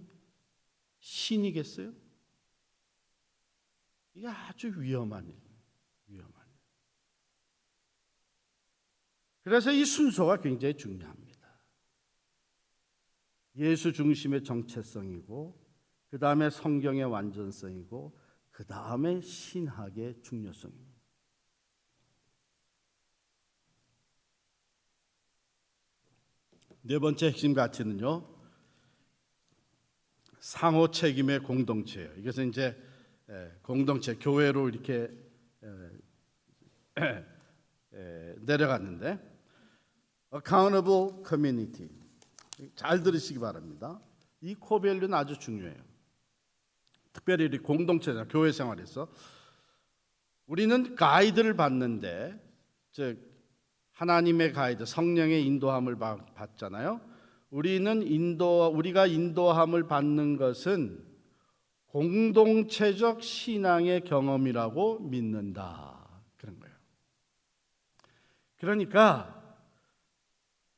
신이겠어요? 이게 아주 위험한 일. 그래서 이 순서가 굉장히 중요합니다. 예수 중심의 정체성이고, 그 다음에 성경의 완전성이고, 그 다음에 신학의 중요성입니다. 네 번째 핵심 가치는요, 상호 책임의 공동체예요. 이것은 이제 공동체, 교회로 이렇게 내려갔는데, accountable community. 잘 들으시기 바랍니다. 이 코밸류는 아주 중요해요. 특별히 우리 공동체나 교회 생활에서 우리는 가이드를 받는데, 즉 하나님의 가이드, 성령의 인도함을 받잖아요. 우리가 인도함을 받는 것은 공동체적 신앙의 경험이라고 믿는다. 그런 거예요. 그러니까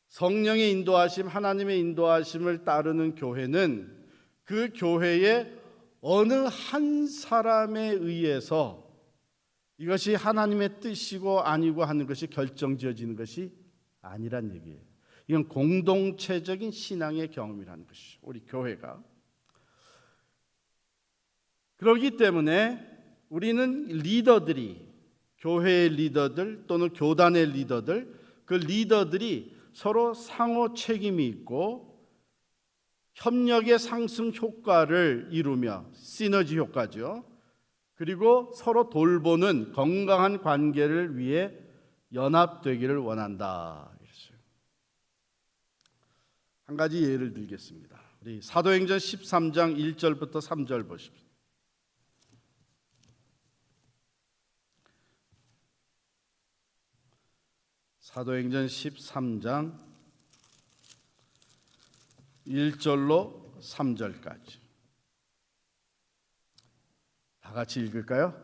성령의 인도하심, 하나님의 인도하심을 따르는 교회는 그 교회의 어느 한 사람에 의해서 이것이 하나님의 뜻이고 아니고 하는 것이 결정지어지는 것이 아니란 얘기예요. 이건 공동체적인 신앙의 경험이라는 것이죠. 우리 교회가. 그렇기 때문에 우리는 리더들이, 교회의 리더들 또는 교단의 리더들, 그 리더들이 서로 상호 책임이 있고 협력의 상승 효과를 이루며, 시너지 효과죠. 그리고 서로 돌보는 건강한 관계를 위해 연합되기를 원한다. 한 가지 예를 들겠습니다. 우리 사도행전 13장 1절부터 3절 보십시오. 사도행전 13장 1절로 3절까지 다 같이 읽을까요?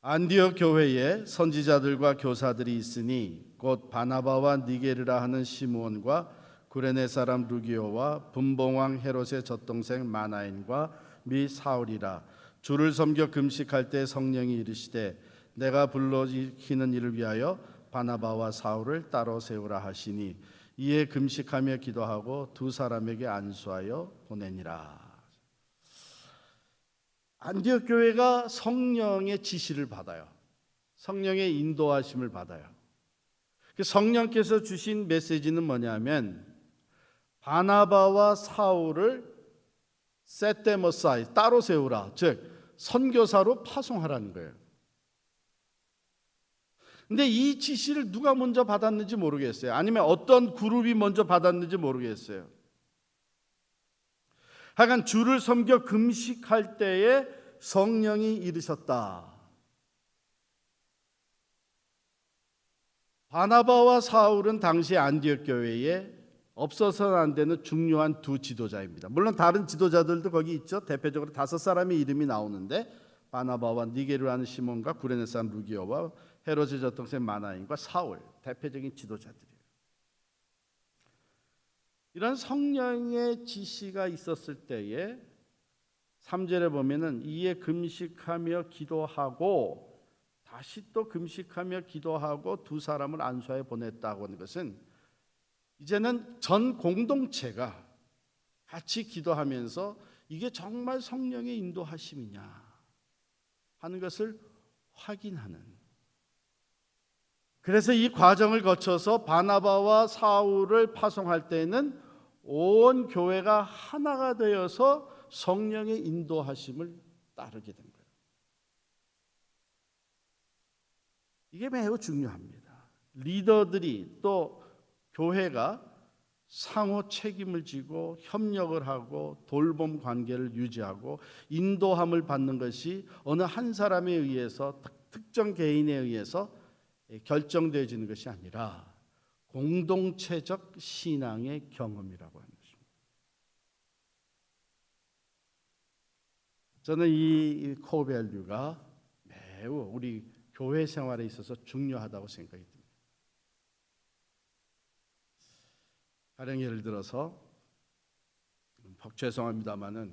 안디옥 교회에 선지자들과 교사들이 있으니 곧 바나바와 니게르라 하는 시므온과 구레네 사람 루기오와 분봉왕 헤롯의 젖동생 마나인과 미 사울이라. 주를 섬겨 금식할 때 성령이 이르시되 내가 불러키는 일을 위하여 바나바와 사울을 따로 세우라 하시니 이에 금식하며 기도하고 두 사람에게 안수하여 보내니라. 안디옥 교회가 성령의 지시를 받아요. 성령의 인도하심을 받아요. 성령께서 주신 메시지는 뭐냐면 바나바와 사울을 세테모사이, 따로 세우라, 즉 선교사로 파송하라는 거예요. 근데 이 지시를 누가 먼저 받았는지 모르겠어요. 아니면 어떤 그룹이 먼저 받았는지 모르겠어요. 하여간 주를 섬겨 금식할 때에 성령이 이르셨다. 바나바와 사울은 당시 안디옥 교회에 없어서는 안 되는 중요한 두 지도자입니다. 물론 다른 지도자들도 거기 있죠. 대표적으로 5사람의 이름이 나오는데 바나바와 니게르라는 시몬과 구레네 사람 루기오와 헤로제 젖동생 마나인과 사울, 대표적인 지도자들이에요. 이런 성령의 지시가 있었을 때에 3절에 보면은 이에 금식하며 기도하고 다시 또 금식하며 기도하고 두 사람을 안수하여 보냈다고 하는 것은 이제는 전 공동체가 같이 기도하면서 이게 정말 성령의 인도하심이냐 하는 것을 확인하는, 그래서 이 과정을 거쳐서 바나바와 사울을 파송할 때는 온 교회가 하나가 되어서 성령의 인도하심을 따르게 된 거예요. 이게 매우 중요합니다. 리더들이 또 교회가 상호 책임을 지고 협력을 하고 돌봄 관계를 유지하고 인도함을 받는 것이 어느 한 사람에 의해서 특정 개인에 의해서 결정되어지는 것이 아니라 공동체적 신앙의 경험이라고 하는 것입니다. 저는 이 코어밸류가 매우 우리 교회 생활에 있어서 중요하다고 생각이 듭니다. 가령 예를 들어서 죄송합니다만은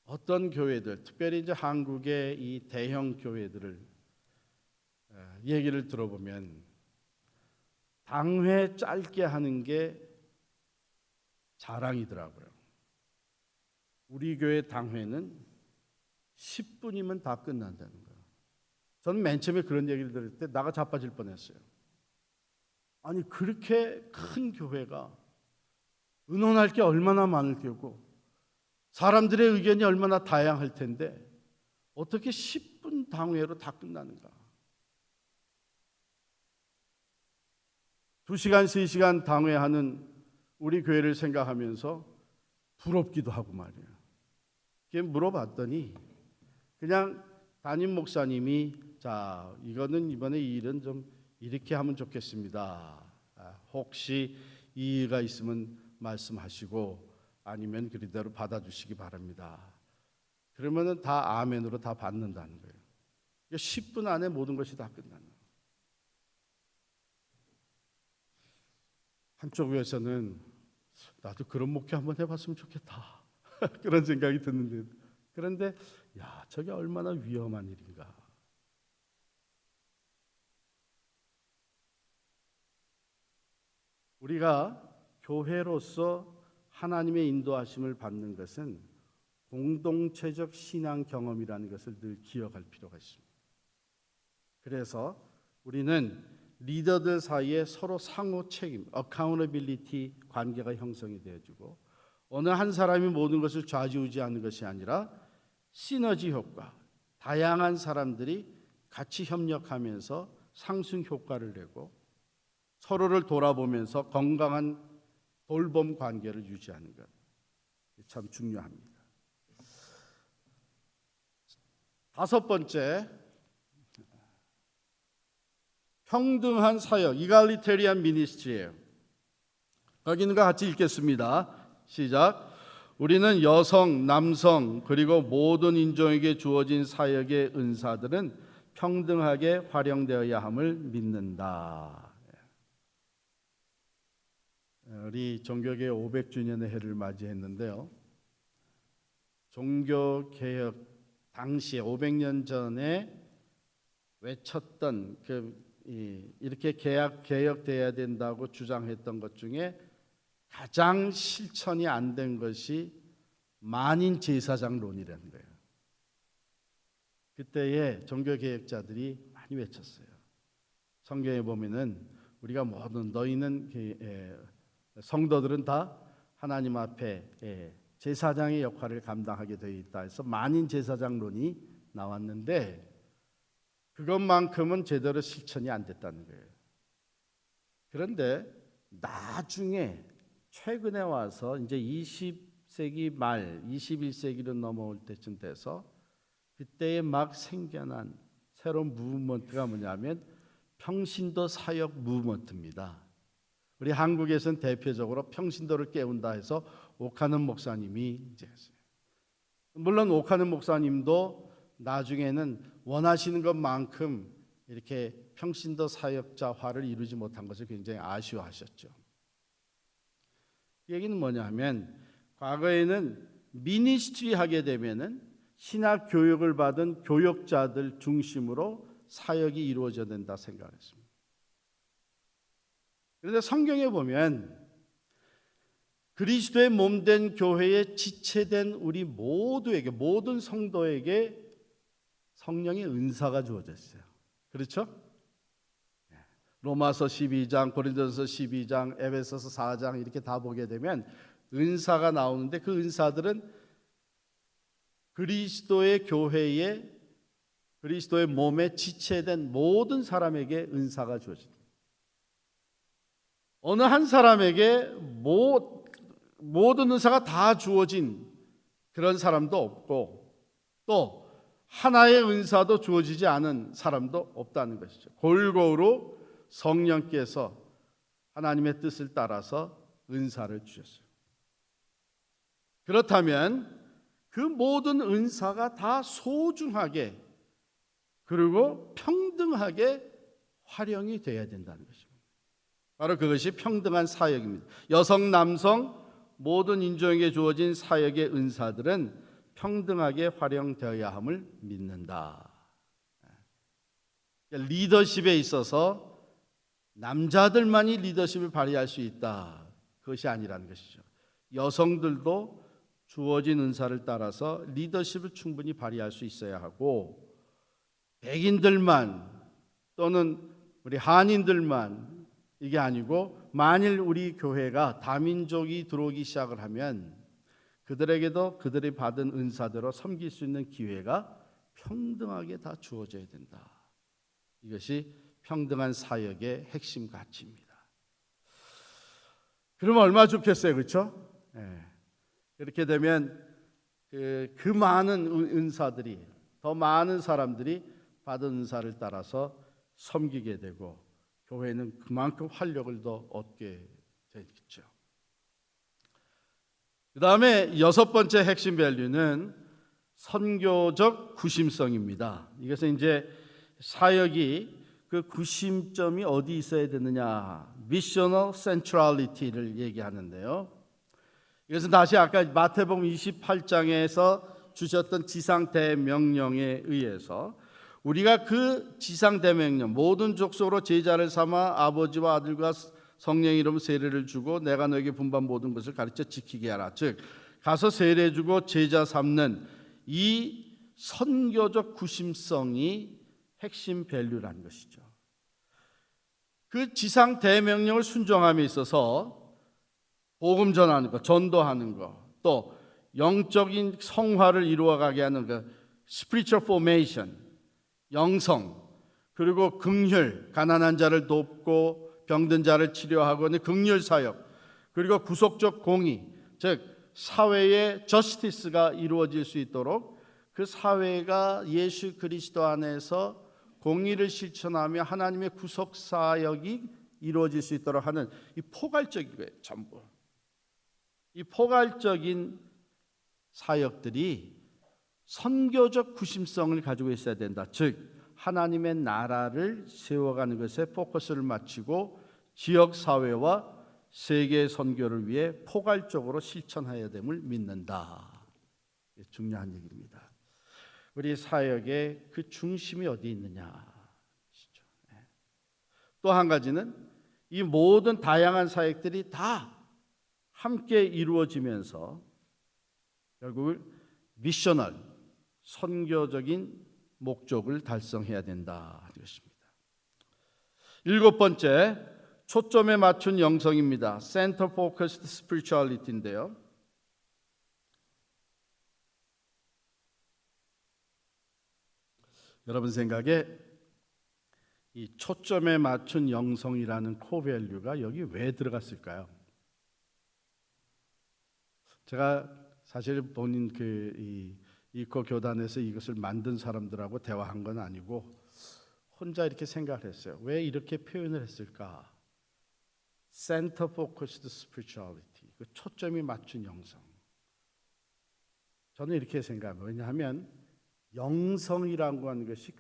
어떤 교회들, 특별히 이제 한국의 이 대형 교회들을 얘기를 들어보면 당회 짧게 하는 게 자랑이더라고요. 우리 교회 당회는 10분이면 다 끝난다는 거예요. 저는 맨 처음에 그런 얘기를 들을 때 나가 자빠질 뻔했어요. 아니 그렇게 큰 교회가 의논할 게 얼마나 많을 테고 사람들의 의견이 얼마나 다양할 텐데 어떻게 10분 당회로 다 끝나는가? 2시간, 3시간 당회하는 우리 교회를 생각하면서 부럽기도 하고 말이에요. 그게 물어봤더니 그냥 담임 목사님이 자 이거는 이번에 이 일은 좀 이렇게 하면 좋겠습니다. 혹시 이의가 있으면 말씀하시고 아니면 그대로 받아주시기 바랍니다. 그러면은 다 아멘으로 다 받는다는 거예요. 10분 안에 모든 것이 다 끝나는 거예요. 한쪽 위에서는 나도 그런 목회 한번 해봤으면 좋겠다 그런 생각이 드는데, 그런데 야 저게 얼마나 위험한 일인가. 우리가 교회로서 하나님의 인도하심을 받는 것은 공동체적 신앙 경험이라는 것을 늘 기억할 필요가 있습니다. 그래서 우리는 리더들 사이에 서로 상호 책임, accountability 관계가 형성이 되어지고 어느 한 사람이 모든 것을 좌지우지하는 것이 아니라 시너지 효과, 다양한 사람들이 같이 협력하면서 상승 효과를 내고 서로를 돌아보면서 건강한 돌봄 관계를 유지하는 것 참 중요합니다. 5번째, 평등한 사역, 이갈리테리안 미니스트리예요. 거기 있는 거 같이 읽겠습니다. 시작. 우리는 여성, 남성 그리고 모든 인종에게 주어진 사역의 은사들은 평등하게 활용되어야 함을 믿는다. 우리 종교개혁 500주년의 해를 맞이했는데요. 종교개혁 당시에 500년 전에 외쳤던 이렇게 개혁돼야 된다고 주장했던 것 중에 가장 실천이 안 된 것이 만인 제사장론이라는 거예요. 그때에 종교개혁자들이 많이 외쳤어요. 성경에 보면은 우리가 모든 너희는 성도들은 다 하나님 앞에 제사장의 역할을 감당하게 되어 있다 해서 만인 제사장론이 나왔는데 그것만큼은 제대로 실천이 안 됐다는 거예요. 그런데 나중에 최근에 와서 이제 20세기 말 21세기로 넘어올 때쯤 돼서 그때에 막 생겨난 새로운 무브먼트가 뭐냐면 평신도 사역 무브먼트입니다. 우리 한국에서는 대표적으로 평신도를 깨운다 해서 옥하는 목사님이 이제 했어요. 물론 옥하는 목사님도 나중에는 원하시는 것만큼 이렇게 평신도 사역자화를 이루지 못한 것을 굉장히 아쉬워하셨죠. 이 얘기는 뭐냐 하면 과거에는 미니스트리 하게 되면은 신학 교육을 받은 교역자들 중심으로 사역이 이루어져야 된다 생각했습니다. 그런데 성경에 보면 그리스도의 몸된 교회에 지체된 우리 모두에게, 모든 성도에게 성령의 은사가 주어졌어요. 그렇죠? 로마서 12장, 고린도서 12장, 에베소서 4장 이렇게 다 보게 되면 은사가 나오는데 그 은사들은 그리스도의 교회에, 그리스도의 몸에 지체된 모든 사람에게 은사가 주어집니다. 어느 한 사람에게 모든 은사가 다 주어진 그런 사람도 없고 또 하나의 은사도 주어지지 않은 사람도 없다는 것이죠. 골고루 성령께서 하나님의 뜻을 따라서 은사를 주셨어요. 그렇다면 그 모든 은사가 다 소중하게 그리고 평등하게 활용이 되어야 된다는 것입니다. 바로 그것이 평등한 사역입니다. 여성, 남성 모든 인종에게 주어진 사역의 은사들은 평등하게 활용되어야 함을 믿는다. 리더십에 있어서 남자들만이 리더십을 발휘할 수 있다. 그것이 아니라는 것이죠. 여성들도 주어진 은사를 따라서 리더십을 충분히 발휘할 수 있어야 하고 백인들만 또는 우리 한인들만 이게 아니고 만일 우리 교회가 다민족이 들어오기 시작을 하면 그들에게도 그들이 받은 은사대로 섬길 수 있는 기회가 평등하게 다 주어져야 된다. 이것이 평등한 사역의 핵심 가치입니다. 그러면 얼마나 좋겠어요, 그렇죠? 그렇게 되면 그 많은 은사들이 더 많은 사람들이 받은 은사를 따라서 섬기게 되고 교회는 그만큼 활력을 더 얻게 되겠죠. 그 다음에 여섯 번째 핵심 밸류는 선교적 구심성입니다. 이것은 이제 사역이 그 구심점이 어디 있어야 되느냐, 미셔널 센트럴리티를 얘기하는데요. 이것은 다시 아까 마태복음 28장에서 주셨던 지상대명령에 의해서 우리가 그 지상대명령 모든 족속으로 제자를 삼아 아버지와 아들과 성령의 이름 세례를 주고 내가 너에게 분반 모든 것을 가르쳐 지키게 하라. 즉 가서 세례 주고 제자 삼는 이 선교적 구심성이 핵심 밸류라는 것이죠. 그 지상 대명령을 순종함에 있어서 복음 전하는 것, 전도하는 것, 또 영적인 성화를 이루어가게 하는 것, spiritual formation, 영성, 그리고 긍휼, 가난한 자를 돕고 병든 자를 치료하고 긍휼 사역, 그리고 구속적 공의, 즉 사회의 저스티스가 이루어질 수 있도록 그 사회가 예수 그리스도 안에서 공의를 실천하며 하나님의 구속 사역이 이루어질 수 있도록 하는 이 포괄적인 거예요. 전부 이 포괄적인 사역들이 선교적 구심성을 가지고 있어야 된다. 즉 하나님의 나라를 세워가는 것에 포커스를 맞추고 지역 사회와 세계 선교를 위해 포괄적으로 실천해야 됨을 믿는다. 중요한 얘기입니다. 우리 사역의 그 중심이 어디 있느냐. 또 한 가지는 이 모든 다양한 사역들이 다 함께 이루어지면서 결국 미셔널, 선교적인 목적을 달성해야 된다. 이것입니다. 일곱 번째, 초점에 맞춘 영성입니다. Center Focused Spirituality인데요. 여러분 생각에 이 초점에 맞춘 영성이라는 코밸류가 여기 왜 들어갔을까요? 제가 사실 본인 이코 교단에서 이것을 만든 사람들하고 대화한 건 아니고 혼자 이렇게 생각을 했어요. 왜 이렇게 표현을 했을까? Center Focused Spirituality, 그 초점이 맞춘 영성. 저는 이렇게 생각합니다. 왜냐하면 영성이라고 하는 것이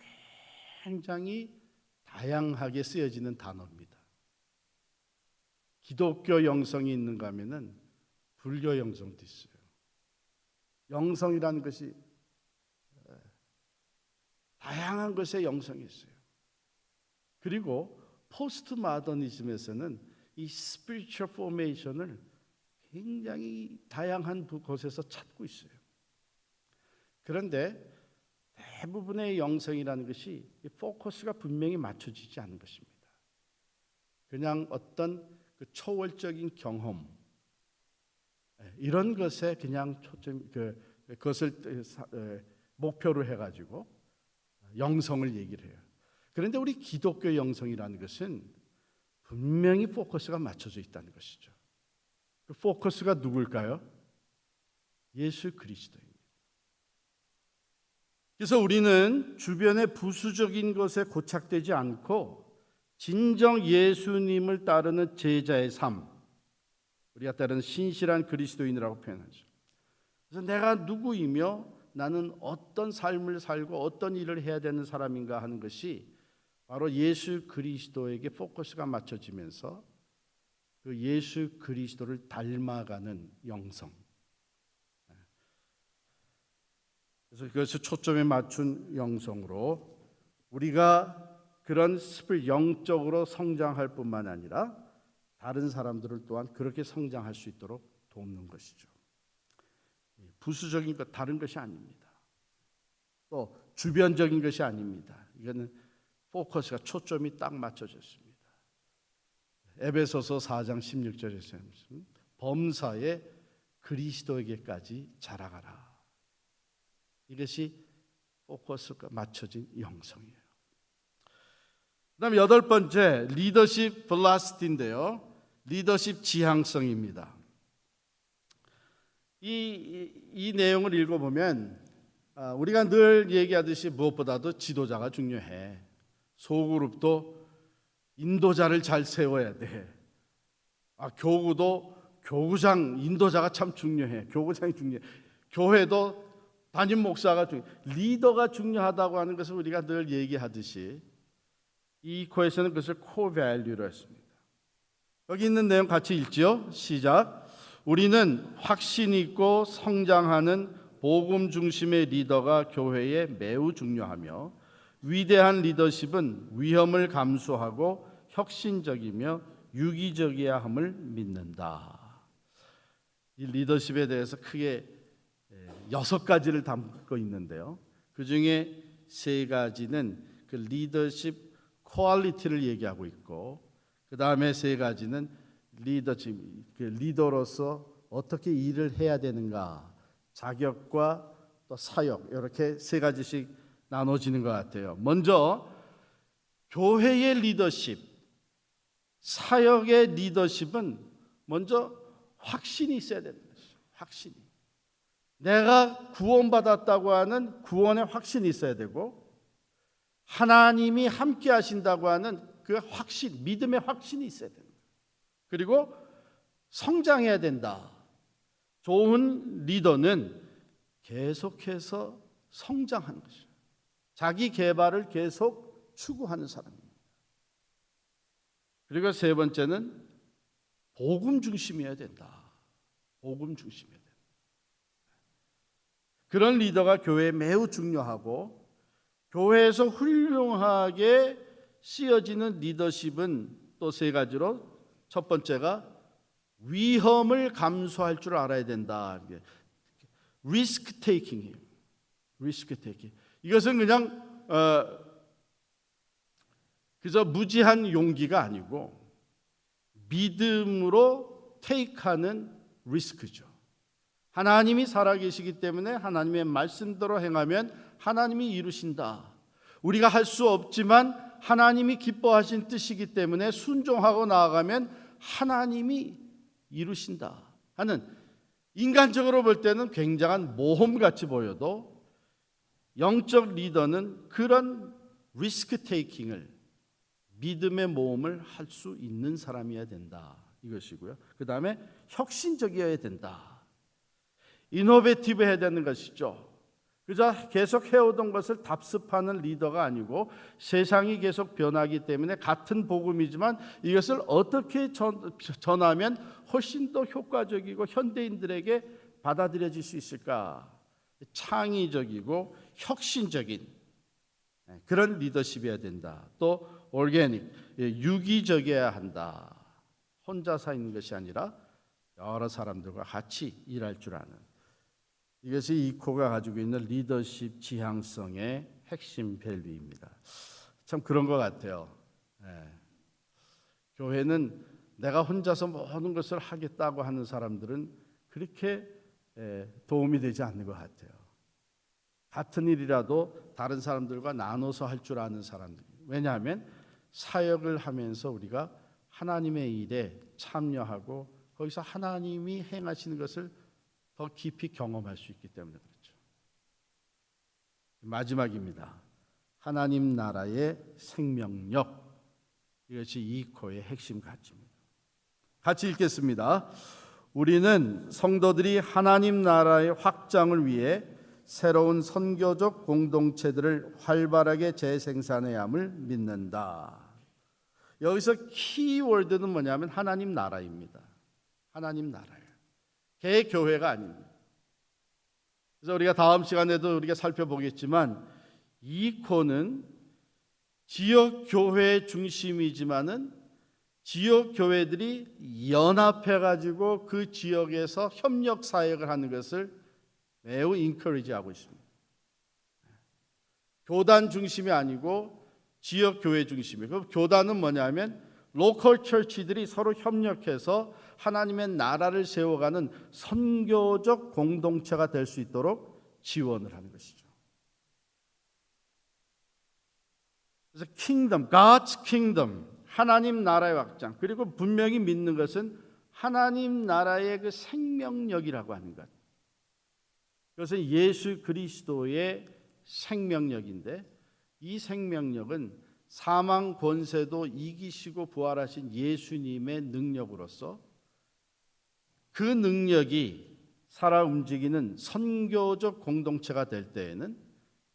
굉장히 다양하게 쓰여지는 단어입니다. 기독교 영성이 있는가 하면은 불교 영성도 있어요. 영성이라는 것이 다양한 것에 영성이 있어요. 그리고 포스트 마더니즘에서는 이 스피리추얼 포메이션을 굉장히 다양한 곳에서 찾고 있어요. 그런데 대부분의 영성이라는 것이 포커스가 분명히 맞춰지지 않은 것입니다. 그냥 어떤 그 초월적인 경험, 이런 것에 그냥 초점, 그것을 목표로 해가지고 영성을 얘기를 해요. 그런데 우리 기독교 영성이라는 것은 분명히 포커스가 맞춰져 있다는 것이죠. 그 포커스가 누굴까요? 예수 그리스도입니다. 그래서 우리는 주변의 부수적인 것에 고착되지 않고 진정 예수님을 따르는 제자의 삶, 우리가 따르는 신실한 그리스도인이라고 표현하죠. 그래서 내가 누구이며 나는 어떤 삶을 살고 어떤 일을 해야 되는 사람인가 하는 것이 바로 예수 그리스도에게 포커스가 맞춰지면서 그 예수 그리스도를 닮아가는 영성. 그래서 그것을 초점에 맞춘 영성으로 우리가 그런 영적으로 성장할 뿐만 아니라 다른 사람들을 또한 그렇게 성장할 수 있도록 돕는 것이죠. 부수적인 것 다른 것이 아닙니다. 또 주변적인 것이 아닙니다. 이거는 포커스가 초점이 딱 맞춰졌습니다. 에베소서 4장 16절에서 범사에 그리스도에게까지 자라가라. 이것이 포커스가 맞춰진 영성이에요. 그다음 8번째 리더십 velocity인데요. 리더십 지향성입니다. 이 내용을 읽어보면 우리가 늘 얘기하듯이 무엇보다도 지도자가 중요해. 소그룹도 인도자를 잘 세워야 돼. 교구도 교구장 인도자가 참 중요해. 교구장이 중요해. 교회도 담임 목사가 중요해. 리더가 중요하다고 하는 것을 우리가 늘 얘기하듯이 이 코에서는 그것을 코어 밸류로 했습니다. 여기 있는 내용 같이 읽죠. 시작. 우리는 확신 있고 성장하는 복음 중심의 리더가 교회에 매우 중요하며 위대한 리더십은 위험을 감수하고 혁신적이며 유기적이어야 함을 믿는다. 이 리더십에 대해서 크게 6가지를 담고 있는데요. 그 중에 3가지는 그 리더십 퀄리티를 얘기하고 있고, 그 다음에 3가지는 리더로서 어떻게 일을 해야 되는가, 자격과 또 사역, 이렇게 3가지씩 나눠지는 것 같아요. 먼저 교회의 리더십, 사역의 리더십은 먼저 확신이 있어야 되는 것이죠. 확신이. 내가 구원받았다고 하는 구원의 확신이 있어야 되고, 하나님이 함께 하신다고 하는 그 확신, 믿음의 확신이 있어야 된다. 그리고 성장해야 된다. 좋은 리더는 계속해서 성장하는 것이죠. 자기 개발을 계속 추구하는 사람입니다. 그리고 3번째는 복음 중심이어야 된다. 복음 중심이어야 된다. 그런 리더가 교회에 매우 중요하고, 교회에서 훌륭하게 쓰여지는 리더십은 또 3가지로, 첫 번째가 위험을 감수할 줄 알아야 된다. 리스크 테이킹이에요. 리스크 테이킹. 이것은 그냥 그저 무지한 용기가 아니고 믿음으로 테이크하는 리스크죠. 하나님이 살아계시기 때문에 하나님의 말씀대로 행하면 하나님이 이루신다. 우리가 할 수 없지만 하나님이 기뻐하신 뜻이기 때문에 순종하고 나아가면 하나님이 이루신다 하는 인간적으로 볼 때는 굉장한 모험같이 보여도 영적 리더는 그런 리스크 테이킹을, 믿음의 모험을 할 수 있는 사람이어야 된다, 이것이고요. 그 다음에 혁신적이어야 된다. 이노베이티브 해야 되는 것이죠. 그저 계속 해오던 것을 답습하는 리더가 아니고 세상이 계속 변하기 때문에 같은 복음이지만 이것을 어떻게 전하면 훨씬 더 효과적이고 현대인들에게 받아들여질 수 있을까? 창의적이고 혁신적인 그런 리더십이어야 된다. 또 오르게닉, 유기적이어야 한다. 혼자서 있는 것이 아니라 여러 사람들과 같이 일할 줄 아는, 이것이 이코가 가지고 있는 리더십 지향성의 핵심 밸류입니다. 참 그런 것 같아요. 교회는 내가 혼자서 모든 것을 하겠다고 하는 사람들은 그렇게 도움이 되지 않는 것 같아요. 같은 일이라도 다른 사람들과 나눠서 할 줄 아는 사람들. 왜냐하면 사역을 하면서 우리가 하나님의 일에 참여하고 거기서 하나님이 행하시는 것을 더 깊이 경험할 수 있기 때문에 그렇죠. 마지막입니다. 하나님 나라의 생명력. 이것이 이코의 핵심 가치입니다. 같이 읽겠습니다. 우리는 성도들이 하나님 나라의 확장을 위해 새로운 선교적 공동체들을 활발하게 재생산해야 함을 믿는다. 여기서 키워드는 뭐냐면 하나님 나라입니다. 하나님 나라예요. 개교회가 아닙니다. 그래서 우리가 다음 시간에도 우리가 살펴보겠지만 이코는 지역 교회 중심이지만은 지역 교회들이 연합해 가지고 그 지역에서 협력 사역을 하는 것을 매우 인커리지하고 있습니다. 교단 중심이 아니고 지역 교회 중심이에요. 그 교단은 뭐냐면 로컬 처치들이 서로 협력해서 하나님의 나라를 세워가는 선교적 공동체가 될 수 있도록 지원을 하는 것이죠. 그래서 kingdom, God's kingdom, 하나님 나라의 확장, 그리고 분명히 믿는 것은 하나님 나라의 그 생명력이라고 하는 것. 그것은 예수 그리스도의 생명력인데 이 생명력은 사망 권세도 이기시고 부활하신 예수님의 능력으로서 그 능력이 살아 움직이는 선교적 공동체가 될 때에는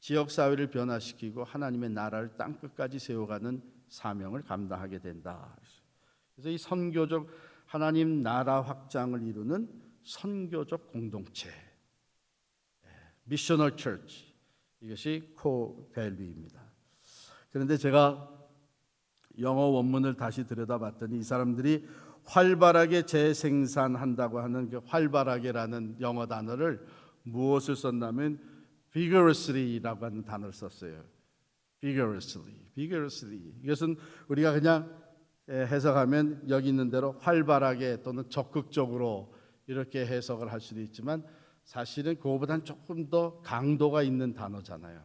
지역사회를 변화시키고 하나님의 나라를 땅끝까지 세워가는 사명을 감당하게 된다. 그래서 이 선교적 하나님 나라 확장을 이루는 선교적 공동체, 미셔널 처치, 이것이 코 밸류입니다. 그런데 제가 영어 원문을 다시 들여다봤더니 이 사람들이 활발하게 재생산한다고 하는 그 활발하게라는 영어 단어를 무엇을 썼냐면 vigorously라고 하는 단어를 썼어요. vigorously. 이것은 우리가 그냥 해석하면 여기 있는 대로 활발하게 또는 적극적으로 이렇게 해석을 할 수도 있지만 사실은 그거보다는 조금 더 강도가 있는 단어잖아요.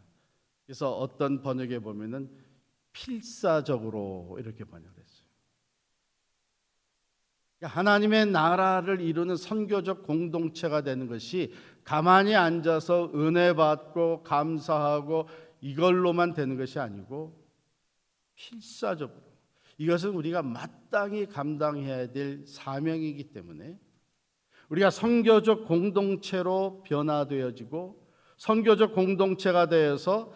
그래서 어떤 번역에 보면은 필사적으로 이렇게 번역했어요. 그러니까 하나님의 나라를 이루는 선교적 공동체가 되는 것이 가만히 앉아서 은혜 받고 감사하고 이걸로만 되는 것이 아니고 필사적으로 이것은 우리가 마땅히 감당해야 될 사명이기 때문에 우리가 선교적 공동체로 변화되어지고 선교적 공동체가 되어서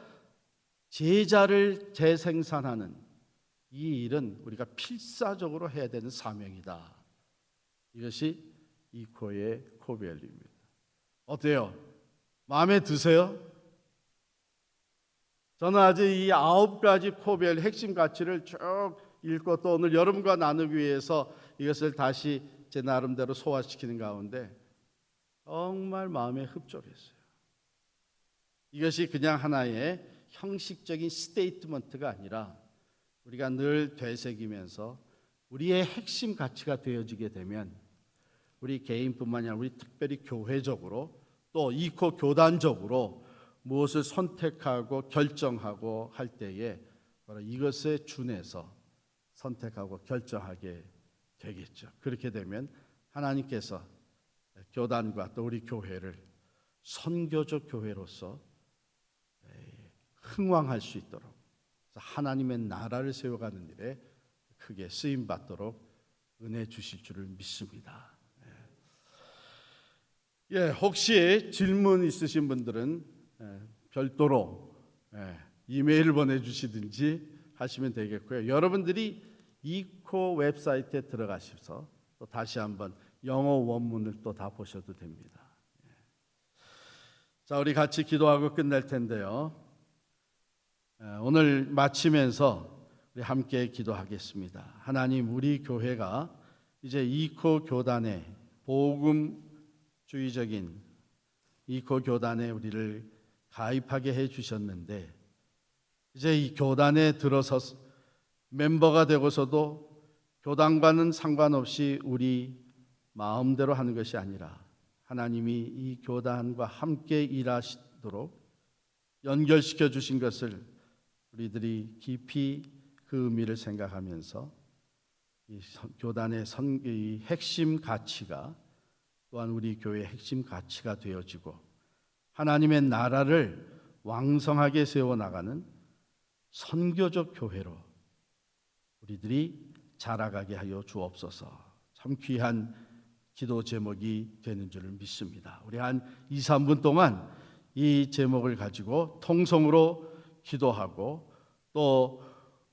제자를 재생산하는 이 일은 우리가 필사적으로 해야 되는 사명이다. 이것이 이코의 코밸류입니다. 어때요? 마음에 드세요? 저는 아직 이 9가지 코밸류 핵심 가치를 쭉 읽고 또 오늘 여러분과 나누기 위해서 이것을 다시 제 나름대로 소화시키는 가운데 정말 마음에 흡족했어요. 이것이 그냥 하나의 형식적인 스테이트먼트가 아니라 우리가 늘 되새기면서 우리의 핵심 가치가 되어지게 되면 우리 개인뿐만 아니라 우리 특별히 교회적으로 또 이코 교단적으로 무엇을 선택하고 결정하고 할 때에 바로 이것에 준해서 선택하고 결정하게 되겠죠. 그렇게 되면 하나님께서 교단과 또 우리 교회를 선교적 교회로서 흥왕할 수 있도록 하나님의 나라를 세워가는 일에 크게 쓰임 받도록 은혜 주실 줄을 믿습니다. 혹시 질문 있으신 분들은 별도로 이메일을 보내주시든지 하시면 되겠고요. 여러분들이 이코 웹사이트에 들어가셔서 또 다시 한번 영어 원문을 또 다 보셔도 됩니다. 자, 우리 같이 기도하고 끝낼 텐데요. 오늘 마치면서 우리 함께 기도하겠습니다. 하나님, 우리 교회가 이제 이코 교단의 복음주의적인 이코 교단에 우리를 가입하게 해 주셨는데, 이제 이 교단에 들어서 멤버가 되고서도 교단과는 상관없이 우리 마음대로 하는 것이 아니라 하나님이 이 교단과 함께 일하시도록 연결시켜 주신 것을 우리들이 깊이 그 의미를 생각하면서 이 교단의 이 핵심 가치가 또한 우리 교회의 핵심 가치가 되어지고 하나님의 나라를 왕성하게 세워나가는 선교적 교회로 우리들이 자라가게 하여 주옵소서. 참 귀한 기도 제목이 되는 줄을 믿습니다. 우리 한 2, 3분 동안 이 제목을 가지고 통성으로 기도하고, 또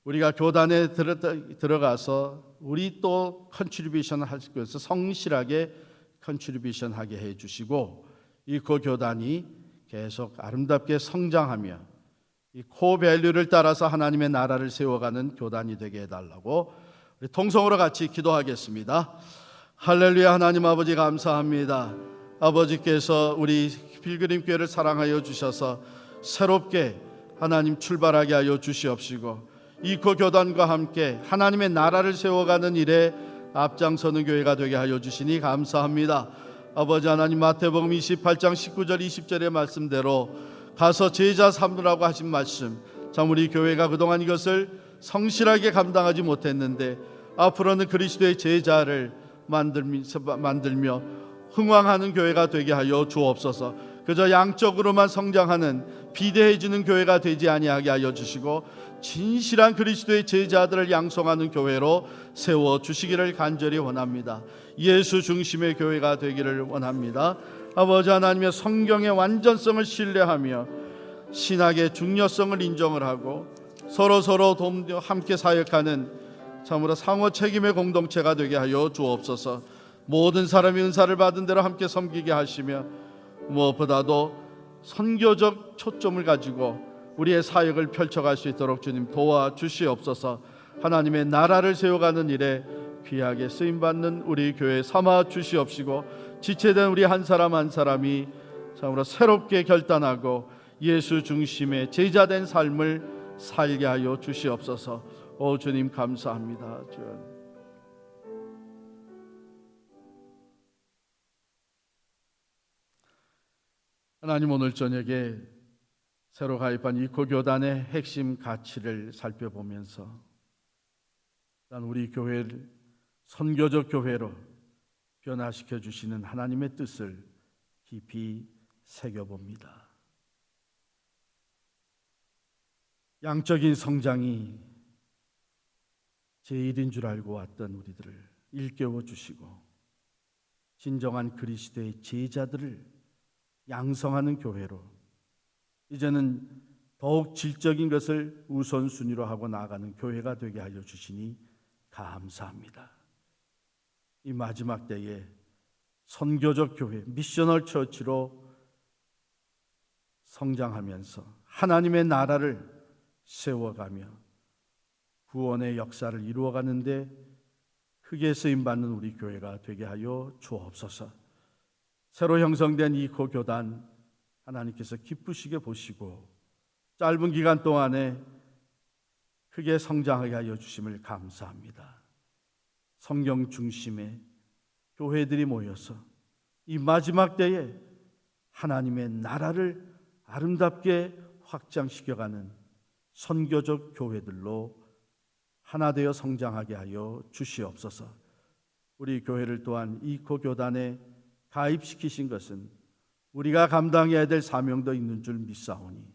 우리가 교단에 들어가서 우리 또 컨트리뷰션 할 것을 성실하게 컨트리뷰션 하게 해 주시고, 이 그 교단이 계속 아름답게 성장하며 이 코 밸류를 따라서 하나님의 나라를 세워가는 교단이 되게 해달라고 우리 통성으로 같이 기도하겠습니다. 할렐루야. 하나님 아버지 감사합니다. 아버지께서 우리 필그림 교회를 사랑하여 주셔서 새롭게 하나님 출발하게 하여 주시옵시고, 이코 교단과 함께 하나님의 나라를 세워가는 일에 앞장서는 교회가 되게 하여 주시니 감사합니다. 아버지 하나님, 마태복음 28장 19절 20절의 말씀대로 가서 제자 삼으라고 하신 말씀, 참 우리 교회가 그동안 이것을 성실하게 감당하지 못했는데 앞으로는 그리스도의 제자를 만들며 흥왕하는 교회가 되게 하여 주옵소서. 그저 양적으로만 성장하는 비대해지는 교회가 되지 아니하게 하여 주시고 진실한 그리스도의 제자들을 양성하는 교회로 세워 주시기를 간절히 원합니다. 예수 중심의 교회가 되기를 원합니다. 아버지 하나님의 성경의 완전성을 신뢰하며 신학의 중요성을 인정을 하고 서로 돕겨 함께 사역하는 참으로 상호 책임의 공동체가 되게 하여 주옵소서. 모든 사람이 은사를 받은 대로 함께 섬기게 하시며 무엇보다도 선교적 초점을 가지고 우리의 사역을 펼쳐갈 수 있도록 주님 도와주시옵소서. 하나님의 나라를 세워가는 일에 귀하게 쓰임받는 우리 교회 삼아 주시옵시고, 지체된 우리 한 사람 한 사람이 참으로 새롭게 결단하고 예수 중심의 제자된 삶을 살게 하여 주시옵소서. 오 주님 감사합니다. 주여. 하나님, 오늘 저녁에 새로 가입한 이코 교단의 핵심 가치를 살펴보면서 우리 교회를 선교적 교회로 변화시켜 주시는 하나님의 뜻을 깊이 새겨봅니다. 양적인 성장이 제일인 줄 알고 왔던 우리들을 일깨워 주시고 진정한 그리스도의 제자들을 양성하는 교회로 이제는 더욱 질적인 것을 우선순위로 하고 나아가는 교회가 되게 하여 주시니 감사합니다. 이 마지막 때에 선교적 교회, 미셔널 처치로 성장하면서 하나님의 나라를 세워가며 구원의 역사를 이루어가는데 크게 쓰임받는 우리 교회가 되게 하여 주옵소서. 새로 형성된 이 고교단 하나님께서 기쁘시게 보시고 짧은 기간 동안에 크게 성장하게 하여 주심을 감사합니다. 성경 중심의 교회들이 모여서 이 마지막 때에 하나님의 나라를 아름답게 확장시켜가는 선교적 교회들로 하나 되어 성장하게 하여 주시옵소서. 우리 교회를 또한 이 고교단의 가입시키신 것은 우리가 감당해야 될 사명도 있는 줄 믿사오니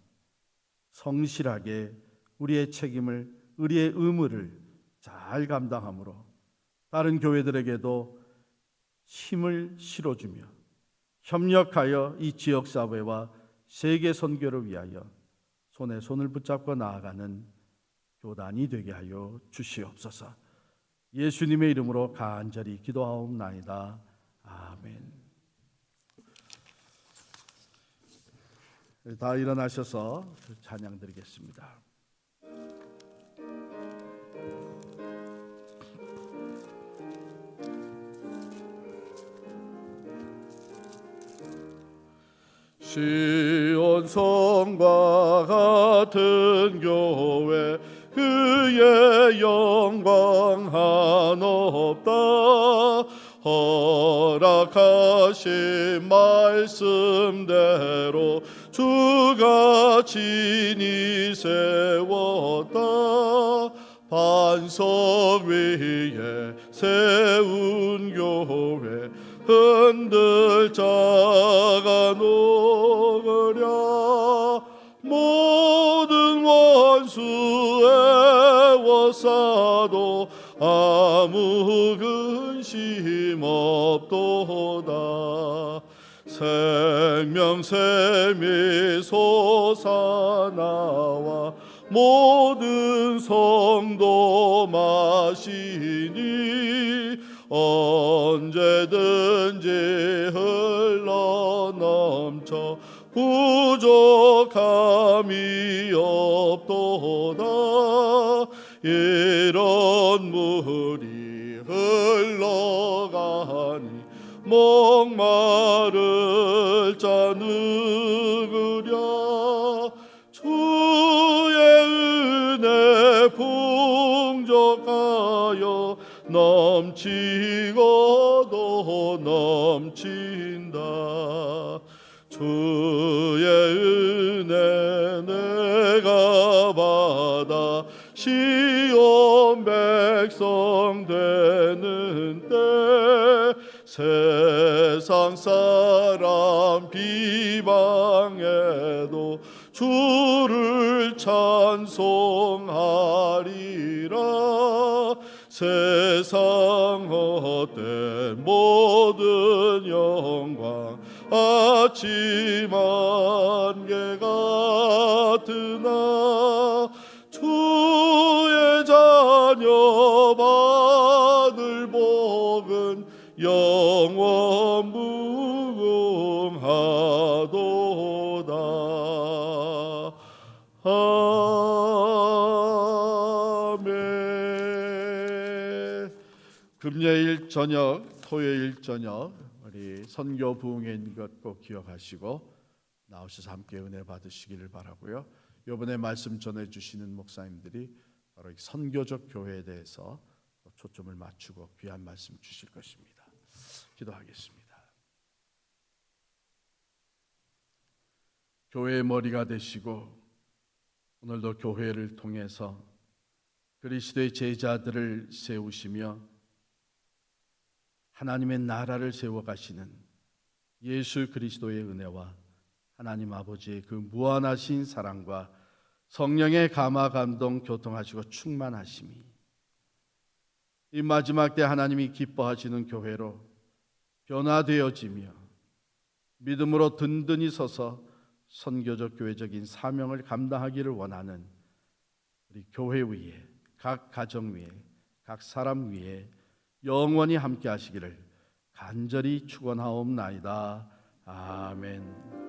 성실하게 우리의 책임을, 우리의 의무를 잘 감당함으로 다른 교회들에게도 힘을 실어주며 협력하여 이 지역사회와 세계 선교를 위하여 손에 손을 붙잡고 나아가는 교단이 되게 하여 주시옵소서. 예수님의 이름으로 간절히 기도하옵나이다. 아멘. 다 일어나셔서 찬양 드리겠습니다. 시온 성과 같은 교회 그의 영광 한없다. 허락하신 말씀대로 주가 친히 세웠다. 반석 위에 세운 교회 흔들 자가 녹으랴. 모든 원수 애워싸도 아무 근심 없도다. 생명샘이 솟아나와 모든 성도 마시니 언제든지 흘러넘쳐 부족함이 없도다. 이런 물이 흘러가니 목마를 자 누구랴. 주의 은혜 풍족하여 넘치고도 넘친다. 주의 은혜 내가 받아 시온 백성 되는 때 세상 사람 비방해도 주를 찬송하리라. 세상 헛된 모든 영광 아침 안개 같으나 주의 자녀 받을 복은 영원 무궁하도다. 아멘. 금요일 저녁, 토요일 저녁 우리 선교 부흥회인 것 꼭 기억하시고 나오셔서 함께 은혜 받으시기를 바라고요. 이번에 말씀 전해주시는 목사님들이 바로 이 선교적 교회에 대해서 초점을 맞추고 귀한 말씀 주실 것입니다. 기도하겠습니다. 교회의 머리가 되시고 오늘도 교회를 통해서 그리스도의 제자들을 세우시며 하나님의 나라를 세워가시는 예수 그리스도의 은혜와 하나님 아버지의 그 무한하신 사랑과 성령의 감화 감동 교통하시고 충만하심이 이 마지막 때 하나님이 기뻐하시는 교회로 변화되어지며 믿음으로 든든히 서서 선교적 교회적인 사명을 감당하기를 원하는 우리 교회 위에, 각 가정 위에, 각 사람 위에 영원히 함께 하시기를 간절히 축원하옵나이다. 아멘.